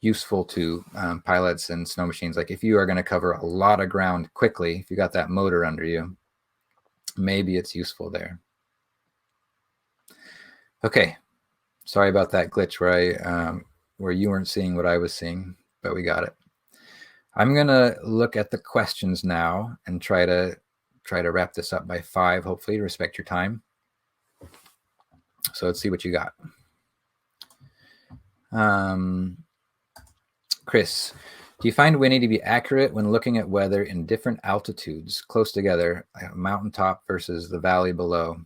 useful to pilots and snow machines. Like, if you are going to cover a lot of ground quickly, if you got that motor under you, maybe it's useful there. Okay, sorry about that glitch where you weren't seeing what I was seeing, but we got it. I'm gonna look at the questions now and try to wrap this up by 5, hopefully, to respect your time. So let's see what you got. Chris, do you find windy to be accurate when looking at weather in different altitudes close together, like a mountaintop versus the valley below?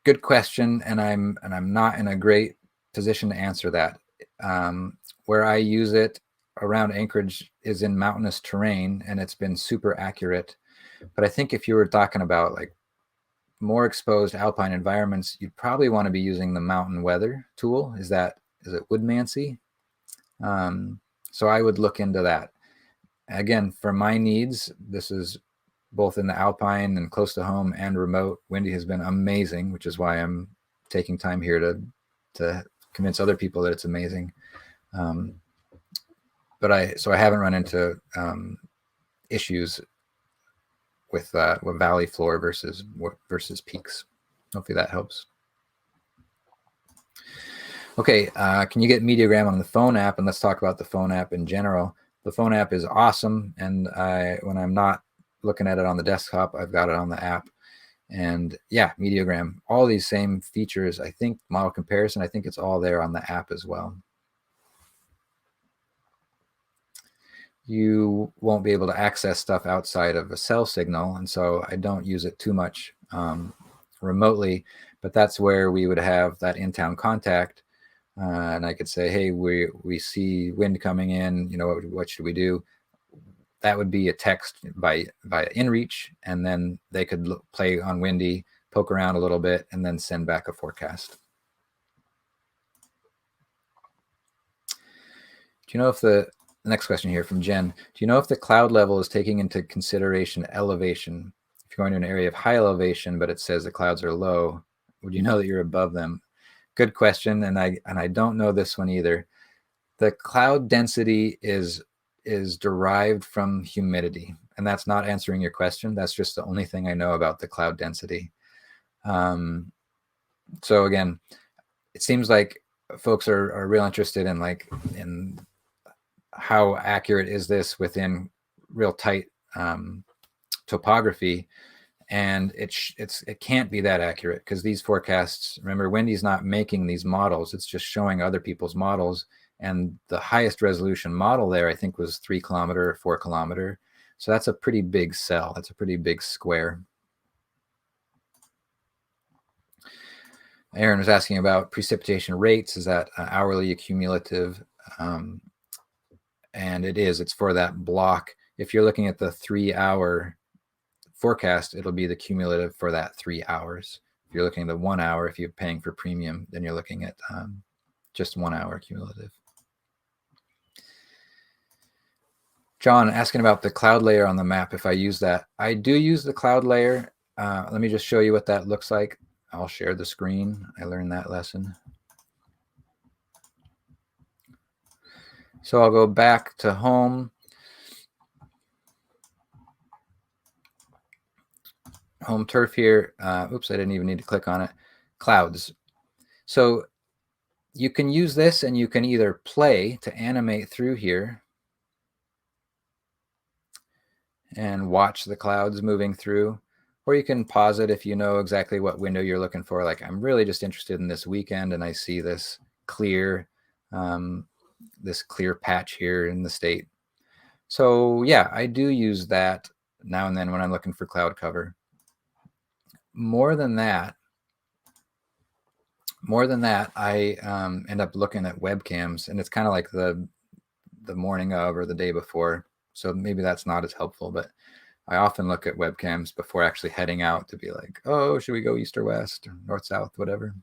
Good question, and I'm not in a great position to answer that. Where I use it around Anchorage is in mountainous terrain, and it's been super accurate. But I think if you were talking about like more exposed alpine environments, you'd probably want to be using the mountain weather tool. Is it Woodmancy? So I would look into that. Again, for my needs, this is both in the alpine and close to home and remote. Windy has been amazing, which is why I'm taking time here to convince other people that it's amazing. But I haven't run into issues with valley floor versus peaks. Hopefully that helps. Okay, can you get Mediagram on the phone app? And let's talk about the phone app in general. The phone app is awesome, and when I'm not looking at it on the desktop, I've got it on the app. And yeah, Mediagram, all these same features. I think model comparison, I think it's all there on the app as well. You won't be able to access stuff outside of a cell signal, and so I don't use it too much remotely, but that's where we would have that in-town contact, and I could say, hey, we see wind coming in, what should we do? That would be a text by inReach, and then they could play on windy, poke around a little bit, and then send back a forecast. Do you know if the next question here from Jen, do you know if the cloud level is taking into consideration elevation? If you're going to an area of high elevation, but it says the clouds are low, would you know that you're above them? Good question, and I don't know this one either. The cloud density is derived from humidity, and that's not answering your question. That's just the only thing I know about the cloud density. So again, it seems like folks are real interested in how accurate is this within real tight topography, and it can't be that accurate because these forecasts, remember, Windy's not making these models, it's just showing other people's models, and the highest resolution model there I think was 3 kilometer or 4 kilometer, so that's a pretty big cell, that's a pretty big square. Aaron was asking about precipitation rates. Is that hourly accumulative? And it's for that block. If you're looking at the 3-hour forecast, it'll be the cumulative for that 3 hours. If you're looking at the 1 hour, if you're paying for premium, then you're looking at just 1 hour cumulative. John asking about the cloud layer on the map, if I use that. I do use the cloud layer. Let me just show you what that looks like. I'll share the screen. I learned that lesson. So I'll go back to home. Home turf here. Oops, I didn't even need to click on it. Clouds. So you can use this and you can either play to animate through here and watch the clouds moving through, or you can pause it if you know exactly what window you're looking for. Like, I'm really just interested in this weekend and I see this clear patch here in the state. So yeah, I do use that now and then when I'm looking for cloud cover. More than that, I end up looking at webcams, and it's kind of like the morning of or the day before. So maybe that's not as helpful, but I often look at webcams before actually heading out to be like, oh, should we go east or west or north, south, whatever.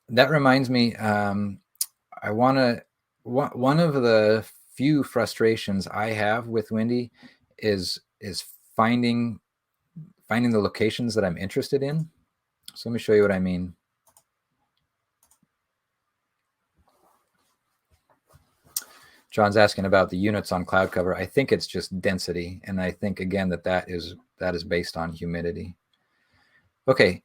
That reminds me, one of the few frustrations I have with Windy is finding the locations that I'm interested in. So let me show you what I mean. John's asking about the units on cloud cover. I think it's just density, and I think again that is based on humidity. Okay,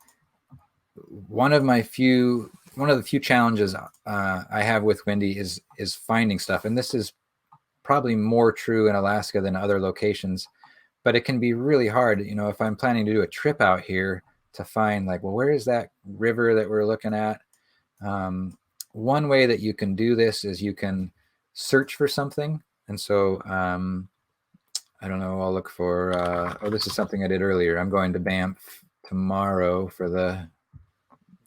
one of the few challenges I have with Windy is finding stuff, and this is probably more true in Alaska than other locations, but it can be really hard. You know, if I'm planning to do a trip out here, to find like, well, where is that river that we're looking at? One way that you can do this is you can search for something. And so I don't know, I'll look for, oh, this is something I did earlier. I'm going to Banff tomorrow for the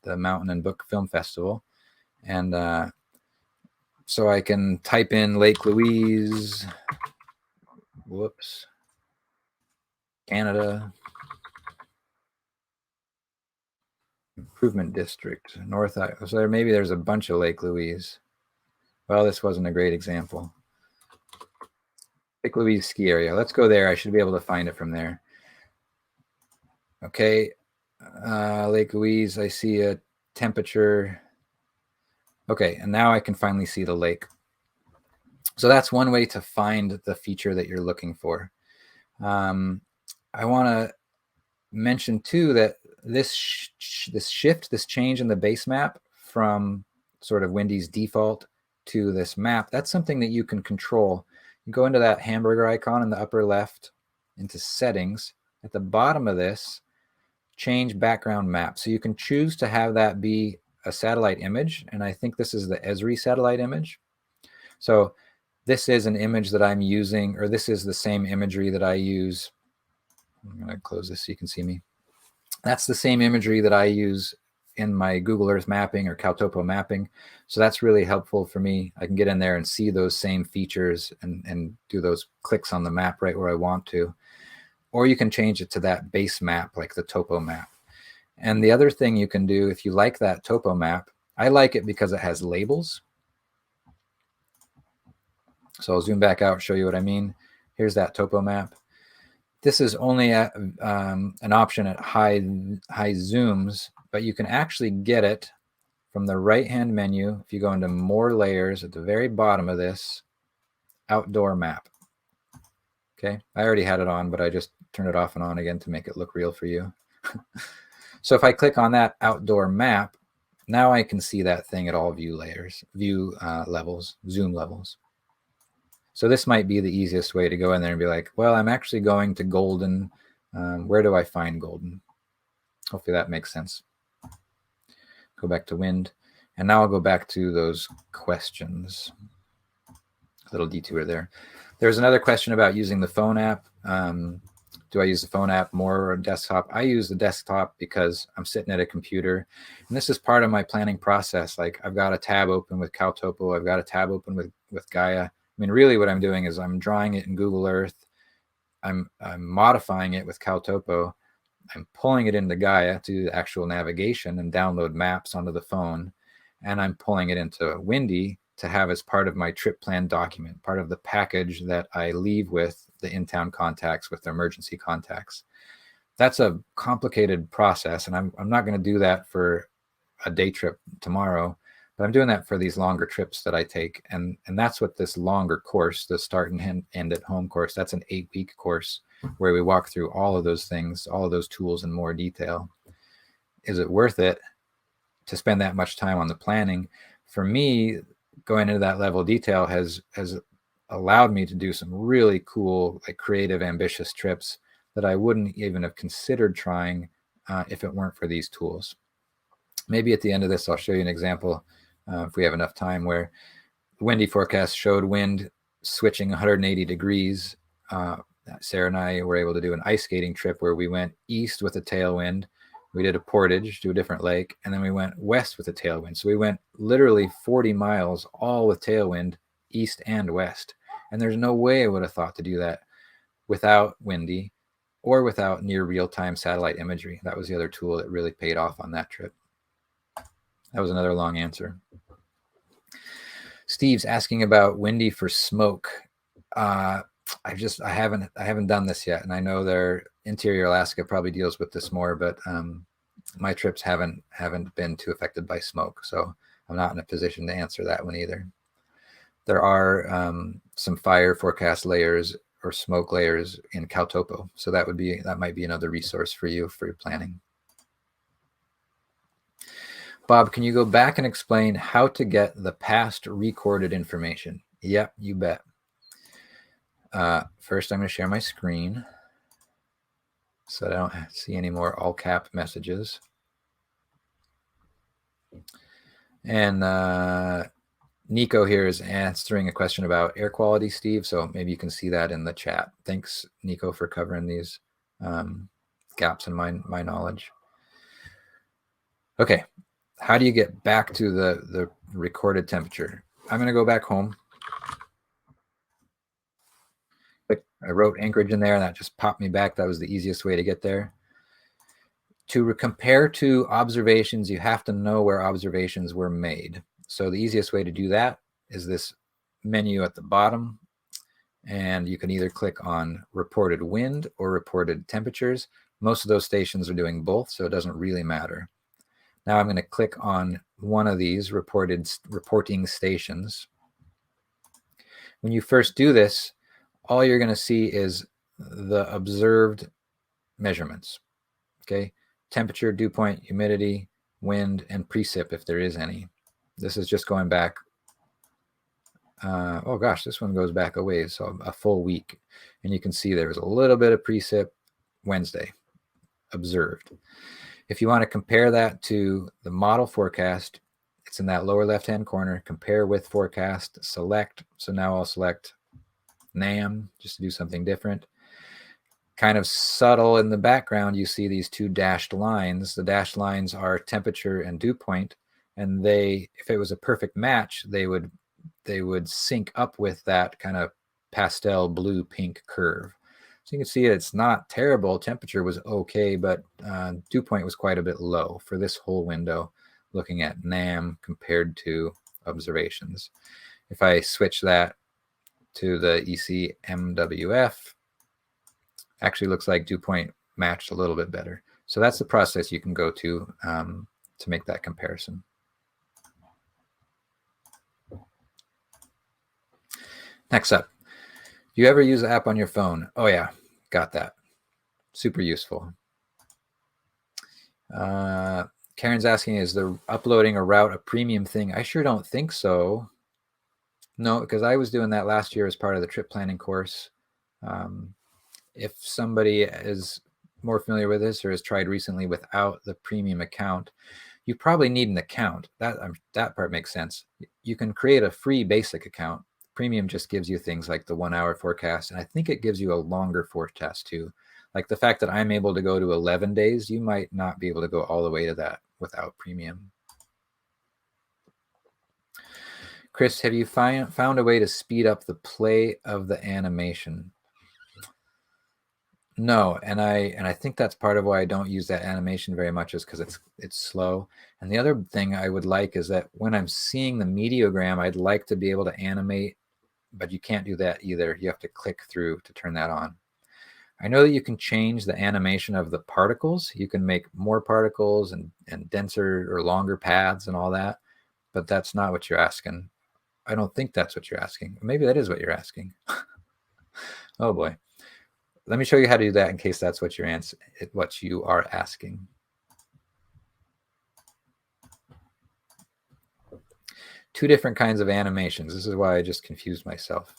Mountain and Book Film Festival. And so I can type in Lake Louise, Canada, Improvement District, North. So maybe there's a bunch of Lake Louise. Well, this wasn't a great example. Lake Louise ski area. Let's go there. I should be able to find it from there. Okay, Lake Louise, I see a temperature. Okay, and now I can finally see the lake. So that's one way to find the feature that you're looking for. I want to mention too that this change in the base map from sort of Windy's default to this map, that's something that you can control. You go into that hamburger icon in the upper left, into settings. At the bottom of this, change background map. So you can choose to have that be a satellite image, and I think this is the Esri satellite image. So this is an image that I'm using, or this is the same imagery that I use. I'm going to close this so you can see me. That's the same imagery that I use in my Google Earth mapping or CalTopo mapping. So that's really helpful for me. I can get in there and see those same features and do those clicks on the map right where I want to. Or you can change it to that base map, like the topo map. And the other thing you can do, if you like that topo map, I like it because it has labels. So I'll zoom back out, show you what I mean. Here's that topo map. This is only an option at high zooms, but you can actually get it from the right-hand menu. If you go into more layers at the very bottom of this, outdoor map. Okay, I already had it on, but I just turned it off and on again to make it look real for you. So if I click on that outdoor map, now I can see that thing at all view levels, zoom levels. So this might be the easiest way to go in there and be like, well, I'm actually going to Golden. Where do I find Golden? Hopefully that makes sense. Go back to wind. And now I'll go back to those questions. A little detour there. There's another question about using the phone app. Do I use the phone app more or desktop? I use the desktop because I'm sitting at a computer. And this is part of my planning process. Like, I've got a tab open with CalTopo. I've got a tab open with Gaia. I mean, really what I'm doing is I'm drawing it in Google Earth. I'm modifying it with CalTopo. I'm pulling it into Gaia to do the actual navigation and download maps onto the phone. and I'm pulling it into Windy to have as part of my trip plan document, part of the package that I leave with the in-town contacts, with the emergency contacts. That's a complicated process, and I'm not going to do that for a day trip tomorrow, but I'm doing that for these longer trips that I take. And that's what this longer course, the start and end at home course, that's an 8-week course where we walk through all of those things, all of those tools in more detail. Is it worth it to spend that much time on the planning? For me, going into that level of detail has allowed me to do some really cool, like creative, ambitious trips that I wouldn't even have considered trying if it weren't for these tools. Maybe at the end of this, I'll show you an example, if we have enough time, where the windy forecast showed wind switching 180 degrees. Sarah and I were able to do an ice skating trip where we went east with a tailwind. We did a portage to a different lake, and then we went west with a tailwind. So we went literally 40 miles, all with tailwind, east and west. And there's no way I would have thought to do that without Windy or without near real-time satellite imagery. That was the other tool that really paid off on that trip. That was another long answer. Steve's asking about Windy for smoke. I haven't done this yet, and I know their Interior Alaska probably deals with this more, but my trips haven't been too affected by smoke, so I'm not in a position to answer that one either. There are some fire forecast layers or smoke layers in Caltopo, so that might be another resource for you for your planning. Bob, can you go back and explain how to get the past recorded information? Yep, you bet. First, I'm going to share my screen so that I don't see any more all cap messages. And Nico here is answering a question about air quality, Steve, so maybe you can see that in the chat. Thanks, Nico, for covering these gaps in my knowledge. Okay, how do you get back to the recorded temperature? I'm going to go back home. I wrote Anchorage in there, and that just popped me back. That was the easiest way to get there. To compare to observations, you have to know where observations were made. So the easiest way to do that is this menu at the bottom, and you can either click on reported wind or reported temperatures. Most of those stations are doing both, so it doesn't really matter. Now I'm going to click on one of these reporting stations. When you first do this, all you're going to see is the observed measurements. Okay, temperature, dew point, humidity, wind, and precip if there is any. This is just going back. Oh gosh, this one goes back a ways, so a full week. And you can see there was a little bit of precip Wednesday observed. If you want to compare that to the model forecast, it's in that lower left-hand corner, compare with forecast, select. So now I'll select NAM just to do something different. Kind of subtle in the background, you see these two dashed lines. The dashed lines are temperature and dew point, and if it was a perfect match, they would sync up with that kind of pastel blue pink curve. So you can see it's not terrible. Temperature was okay, but dew point was quite a bit low for this whole window, looking at NAM compared to observations. If I switch that to the ECMWF, actually looks like dew point matched a little bit better. So that's the process you can go to make that comparison. Next up, do you ever use the app on your phone? Oh yeah, got that. Super useful. Karen's asking, is the uploading a route a premium thing? I sure don't think so. No, because I was doing that last year as part of the trip planning course. If somebody is more familiar with this or has tried recently without the premium account, you probably need an account. That part makes sense. You can create a free basic account. Premium just gives you things like the 1 hour forecast, and I think it gives you a longer forecast too. Like the fact that I'm able to go to 11 days, you might not be able to go all the way to that without premium. Chris, have you found a way to speed up the play of the animation? No, and I think that's part of why I don't use that animation very much, is because it's slow. And the other thing I would like is that when I'm seeing the meteogram, I'd like to be able to animate, but you can't do that either. You have to click through to turn that on. I know that you can change the animation of the particles. You can make more particles and denser or longer paths and all that, but that's not what you're asking. I don't think that's what you're asking. Maybe that is what you're asking. Oh boy. Let me show you how to do that in case that's what what you are asking. Two different kinds of animations. This is why I just confused myself.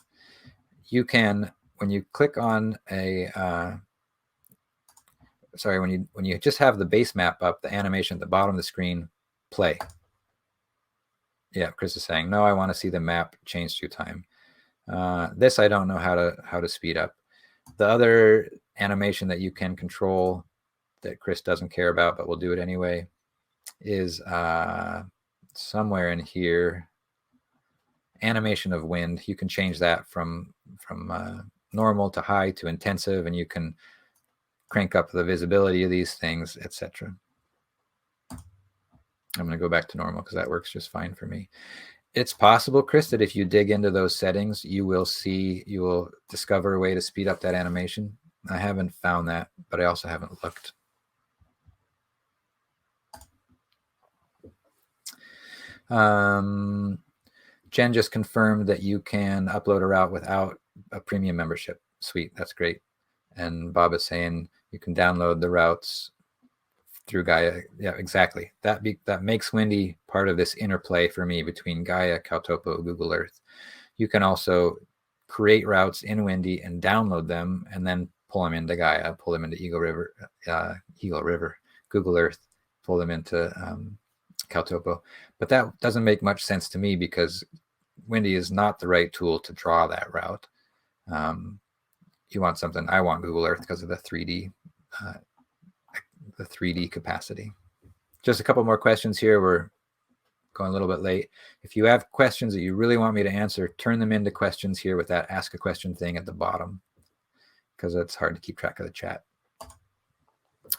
You can, when you click on a, when you just have the base map up, the animation at the bottom of the screen, play. Yeah, Chris is saying, no, I want to see the map change through time. This I don't know how to speed up. The other animation that you can control that Chris doesn't care about, but we'll do it anyway, is somewhere in here. Animation of wind. You can change that from normal to high to intensive, and you can crank up the visibility of these things, etc. I'm going to go back to normal because that works just fine for me. It's possible, Chris, that if you dig into those settings, you will discover a way to speed up that animation. I haven't found that, but I also haven't looked. Jen just confirmed that you can upload a route without a premium membership. Sweet, that's great. And Bob is saying you can download the routes through Gaia. Yeah, exactly. That makes Windy part of this interplay for me between Gaia, Caltopo, Google Earth. You can also create routes in Windy and download them, and then pull them into Gaia, pull them into Eagle River, Google Earth, pull them into Caltopo. But that doesn't make much sense to me because Windy is not the right tool to draw that route. You want something. I want Google Earth because of the 3D capacity. Just a couple more questions here. We're going a little bit late. If you have questions that you really want me to answer, turn them into questions here with that ask a question thing at the bottom, because it's hard to keep track of the chat.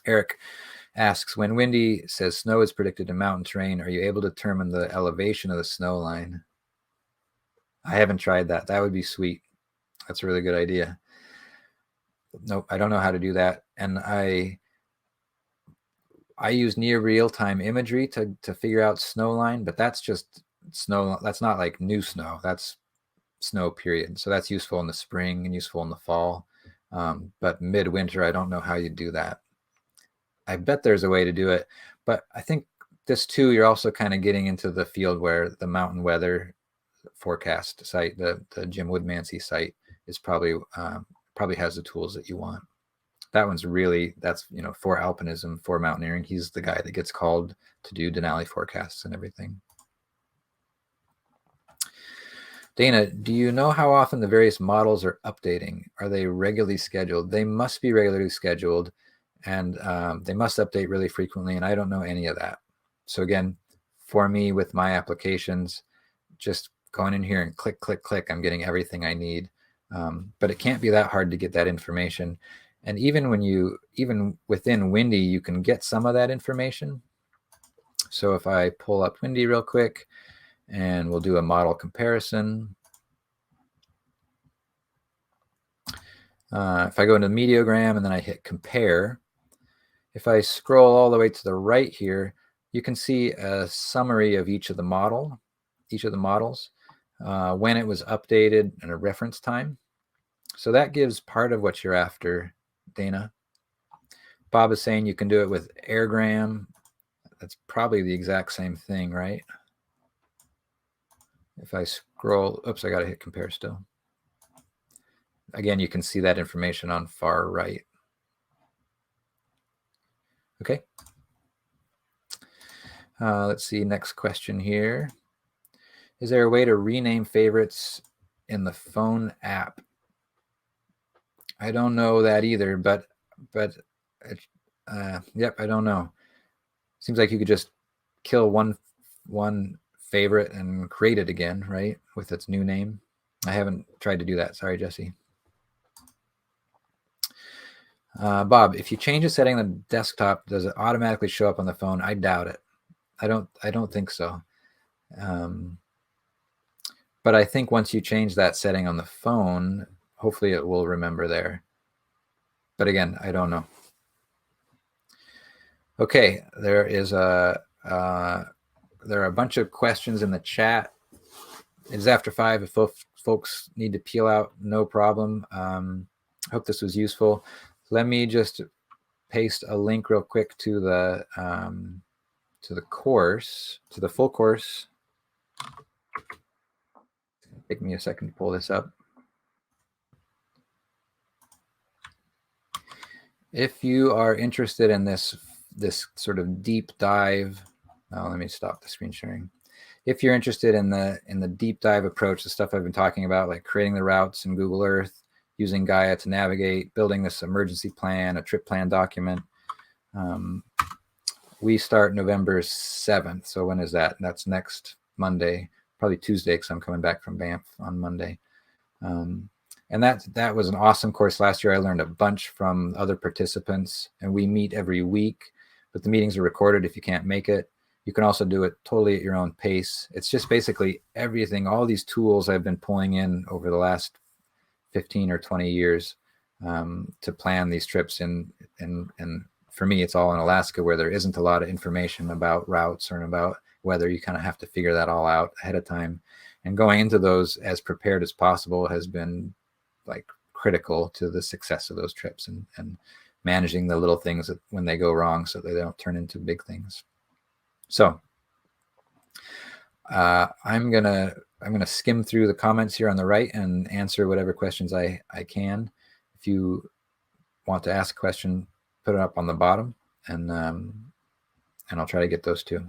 Eric asks, when Windy says snow is predicted in mountain terrain, are you able to determine the elevation of the snow line? I haven't tried that. That would be sweet. That's a really good idea. Nope, I don't know how to do that. And I use near real-time imagery to figure out snow line, but that's just snow. That's not like new snow. That's snow, period. So that's useful in the spring and useful in the fall. But midwinter, I don't know how you do that. I bet there's a way to do it, but I think this too, you're also kind of getting into the field where the mountain weather forecast site, the Jim Woodmansey site, is probably has the tools that you want. That one's really, that's, for alpinism, for mountaineering. He's the guy that gets called to do Denali forecasts and everything. Dana, do you know how often the various models are updating? Are they regularly scheduled? They must be regularly scheduled, and they must update really frequently, and I don't know any of that. So again, for me, with my applications, just going in here and click, click, click, I'm getting everything I need. But it can't be that hard to get that information. And even within Windy, you can get some of that information. So if I pull up Windy real quick, and we'll do a model comparison. If I go into the meteogram and then I hit compare, if I scroll all the way to the right here, you can see a summary of each of the models, when it was updated, and a reference time. So that gives part of what you're after, Dana. Bob is saying you can do it with airgram. That's probably the exact same thing, right? If I scroll, oops, I got to hit compare still. Again, you can see that information on far right. Okay. Let's see, next question here. Is there a way to rename favorites in the phone app? I don't know that either, but yep, I don't know. Seems like you could just kill one favorite and create it again, right, with its new name. I haven't tried to do that. Sorry, Jesse. Bob, if you change a setting on the desktop, does it automatically show up on the phone? I doubt it. I don't think so. But I think once you change that setting on the phone, hopefully it will remember there. But again, I don't know. Okay, there are a bunch of questions in the chat. It's after 5. If folks need to peel out, no problem. Hope this was useful. Let me just paste a link real quick to the course, to the full course. Take me a second to pull this up. If you are interested in this sort of deep dive, let me stop the screen sharing. If you're interested in the deep dive approach, the stuff I've been talking about, like creating the routes in Google Earth, using Gaia to navigate, building this emergency plan, a trip plan document, we start November 7th. So when is that? That's next Monday, probably Tuesday, because I'm coming back from Banff on Monday. And that was an awesome course last year. I learned a bunch from other participants, and we meet every week, but the meetings are recorded if you can't make it. You can also do it totally at your own pace. It's just basically everything, all these tools I've been pulling in over the last 15 or 20 years to plan these trips. And for me, it's all in Alaska, where there isn't a lot of information about routes or about weather. You kind of have to figure that all out ahead of time. And going into those as prepared as possible has been like critical to the success of those trips, and managing the little things that when they go wrong so they don't turn into big things. So I'm gonna skim through the comments here on the right and answer whatever questions I can. If you want to ask a question, put it up on the bottom, and I'll try to get those too.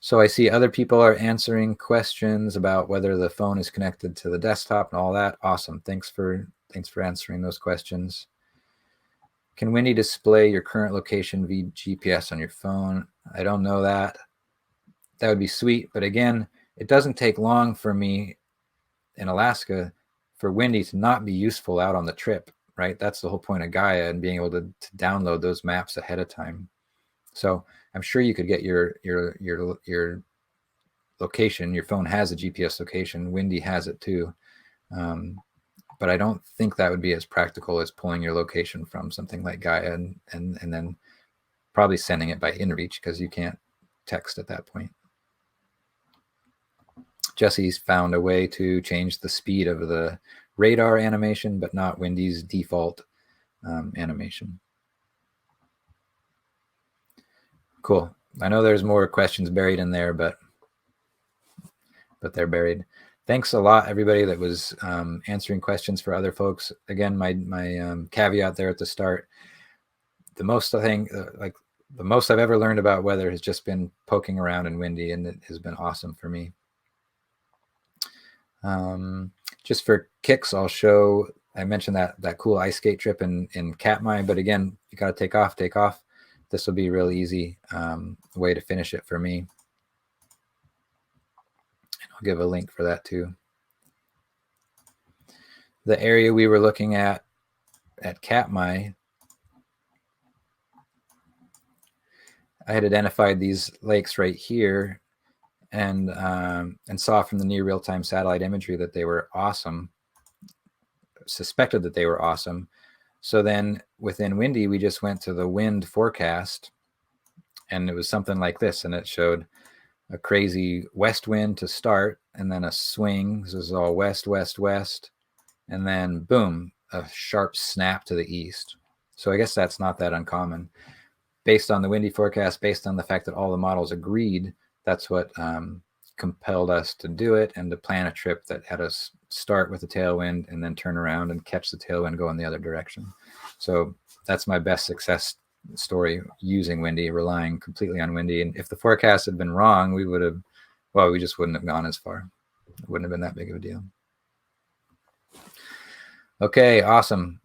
So I see other people are answering questions about whether the phone is connected to the desktop and all that. Awesome. Thanks for answering those questions. Can Windy display your current location via GPS on your phone? I don't know that. That would be sweet. But again, it doesn't take long for me in Alaska for Windy to not be useful out on the trip, right? That's the whole point of Gaia, and being able to download those maps ahead of time. So I'm sure you could get your location. Your phone has a GPS location. Windy has it too. But I don't think that would be as practical as pulling your location from something like Gaia and then probably sending it by inReach, because you can't text at that point. Jesse's found a way to change the speed of the radar animation, but not Windy's default animation. Cool. I know there's more questions buried in there, but they're buried. Thanks a lot, everybody that was answering questions for other folks. Again, my caveat there at the start, the most I've ever learned about weather has just been poking around in Windy, and it has been awesome for me. Just for kicks, I'll show, I mentioned that cool ice skate trip in Katmai, but again, you got to take off. This will be a real easy way to finish it for me. And I'll give a link for that too. The area we were looking at Katmai, I had identified these lakes right here, and saw from the near real-time satellite imagery that they were awesome, suspected that they were awesome. So then within Windy, we just went to the wind forecast, and it was something like this, and it showed a crazy west wind to start, and then a swing. This is all west, west, west, and then boom, a sharp snap to the east. So I guess that's not that uncommon. Based on the Windy forecast, based on the fact that all the models agreed, that's what compelled us to do it, and to plan a trip that had us start with a tailwind and then turn around and catch the tailwind, go in the other direction. So that's my best success story using Windy, relying completely on Windy. And if the forecast had been wrong, we just wouldn't have gone as far. It wouldn't have been that big of a deal. Okay, awesome.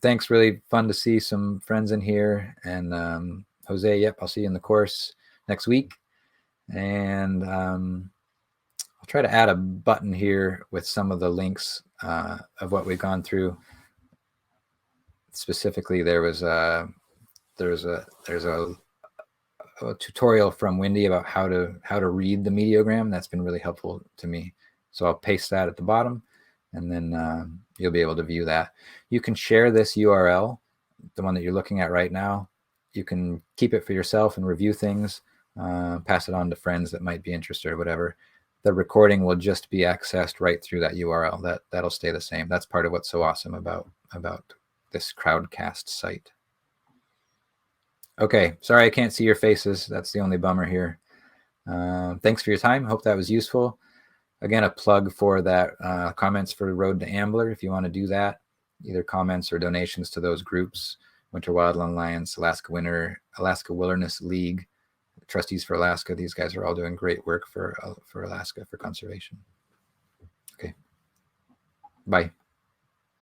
Thanks. Really fun to see some friends in here. And Jose, yep, I'll see you in the course next week. And I'll try to add a button here with some of the links of what we've gone through. specifically, there's a tutorial from Wendy about how to read the mediogram. That's been really helpful to me. So I'll paste that at the bottom, and then you'll be able to view that. You can share this URL, the one that you're looking at right now. You can keep it for yourself and review things, pass it on to friends that might be interested or whatever. The recording will just be accessed right through that URL. That'll stay the same. That's part of what's so awesome about this crowdcast site. Okay, sorry I can't see your faces. That's the only bummer here. Thanks for your time. Hope that was useful. Again, a plug for that comments for Road to Ambler. If you want to do that, either comments or donations to those groups, Winter Wildland Alliance, Alaska Wilderness League, Trustees for Alaska. These guys are all doing great work for Alaska, for conservation. Okay. Bye.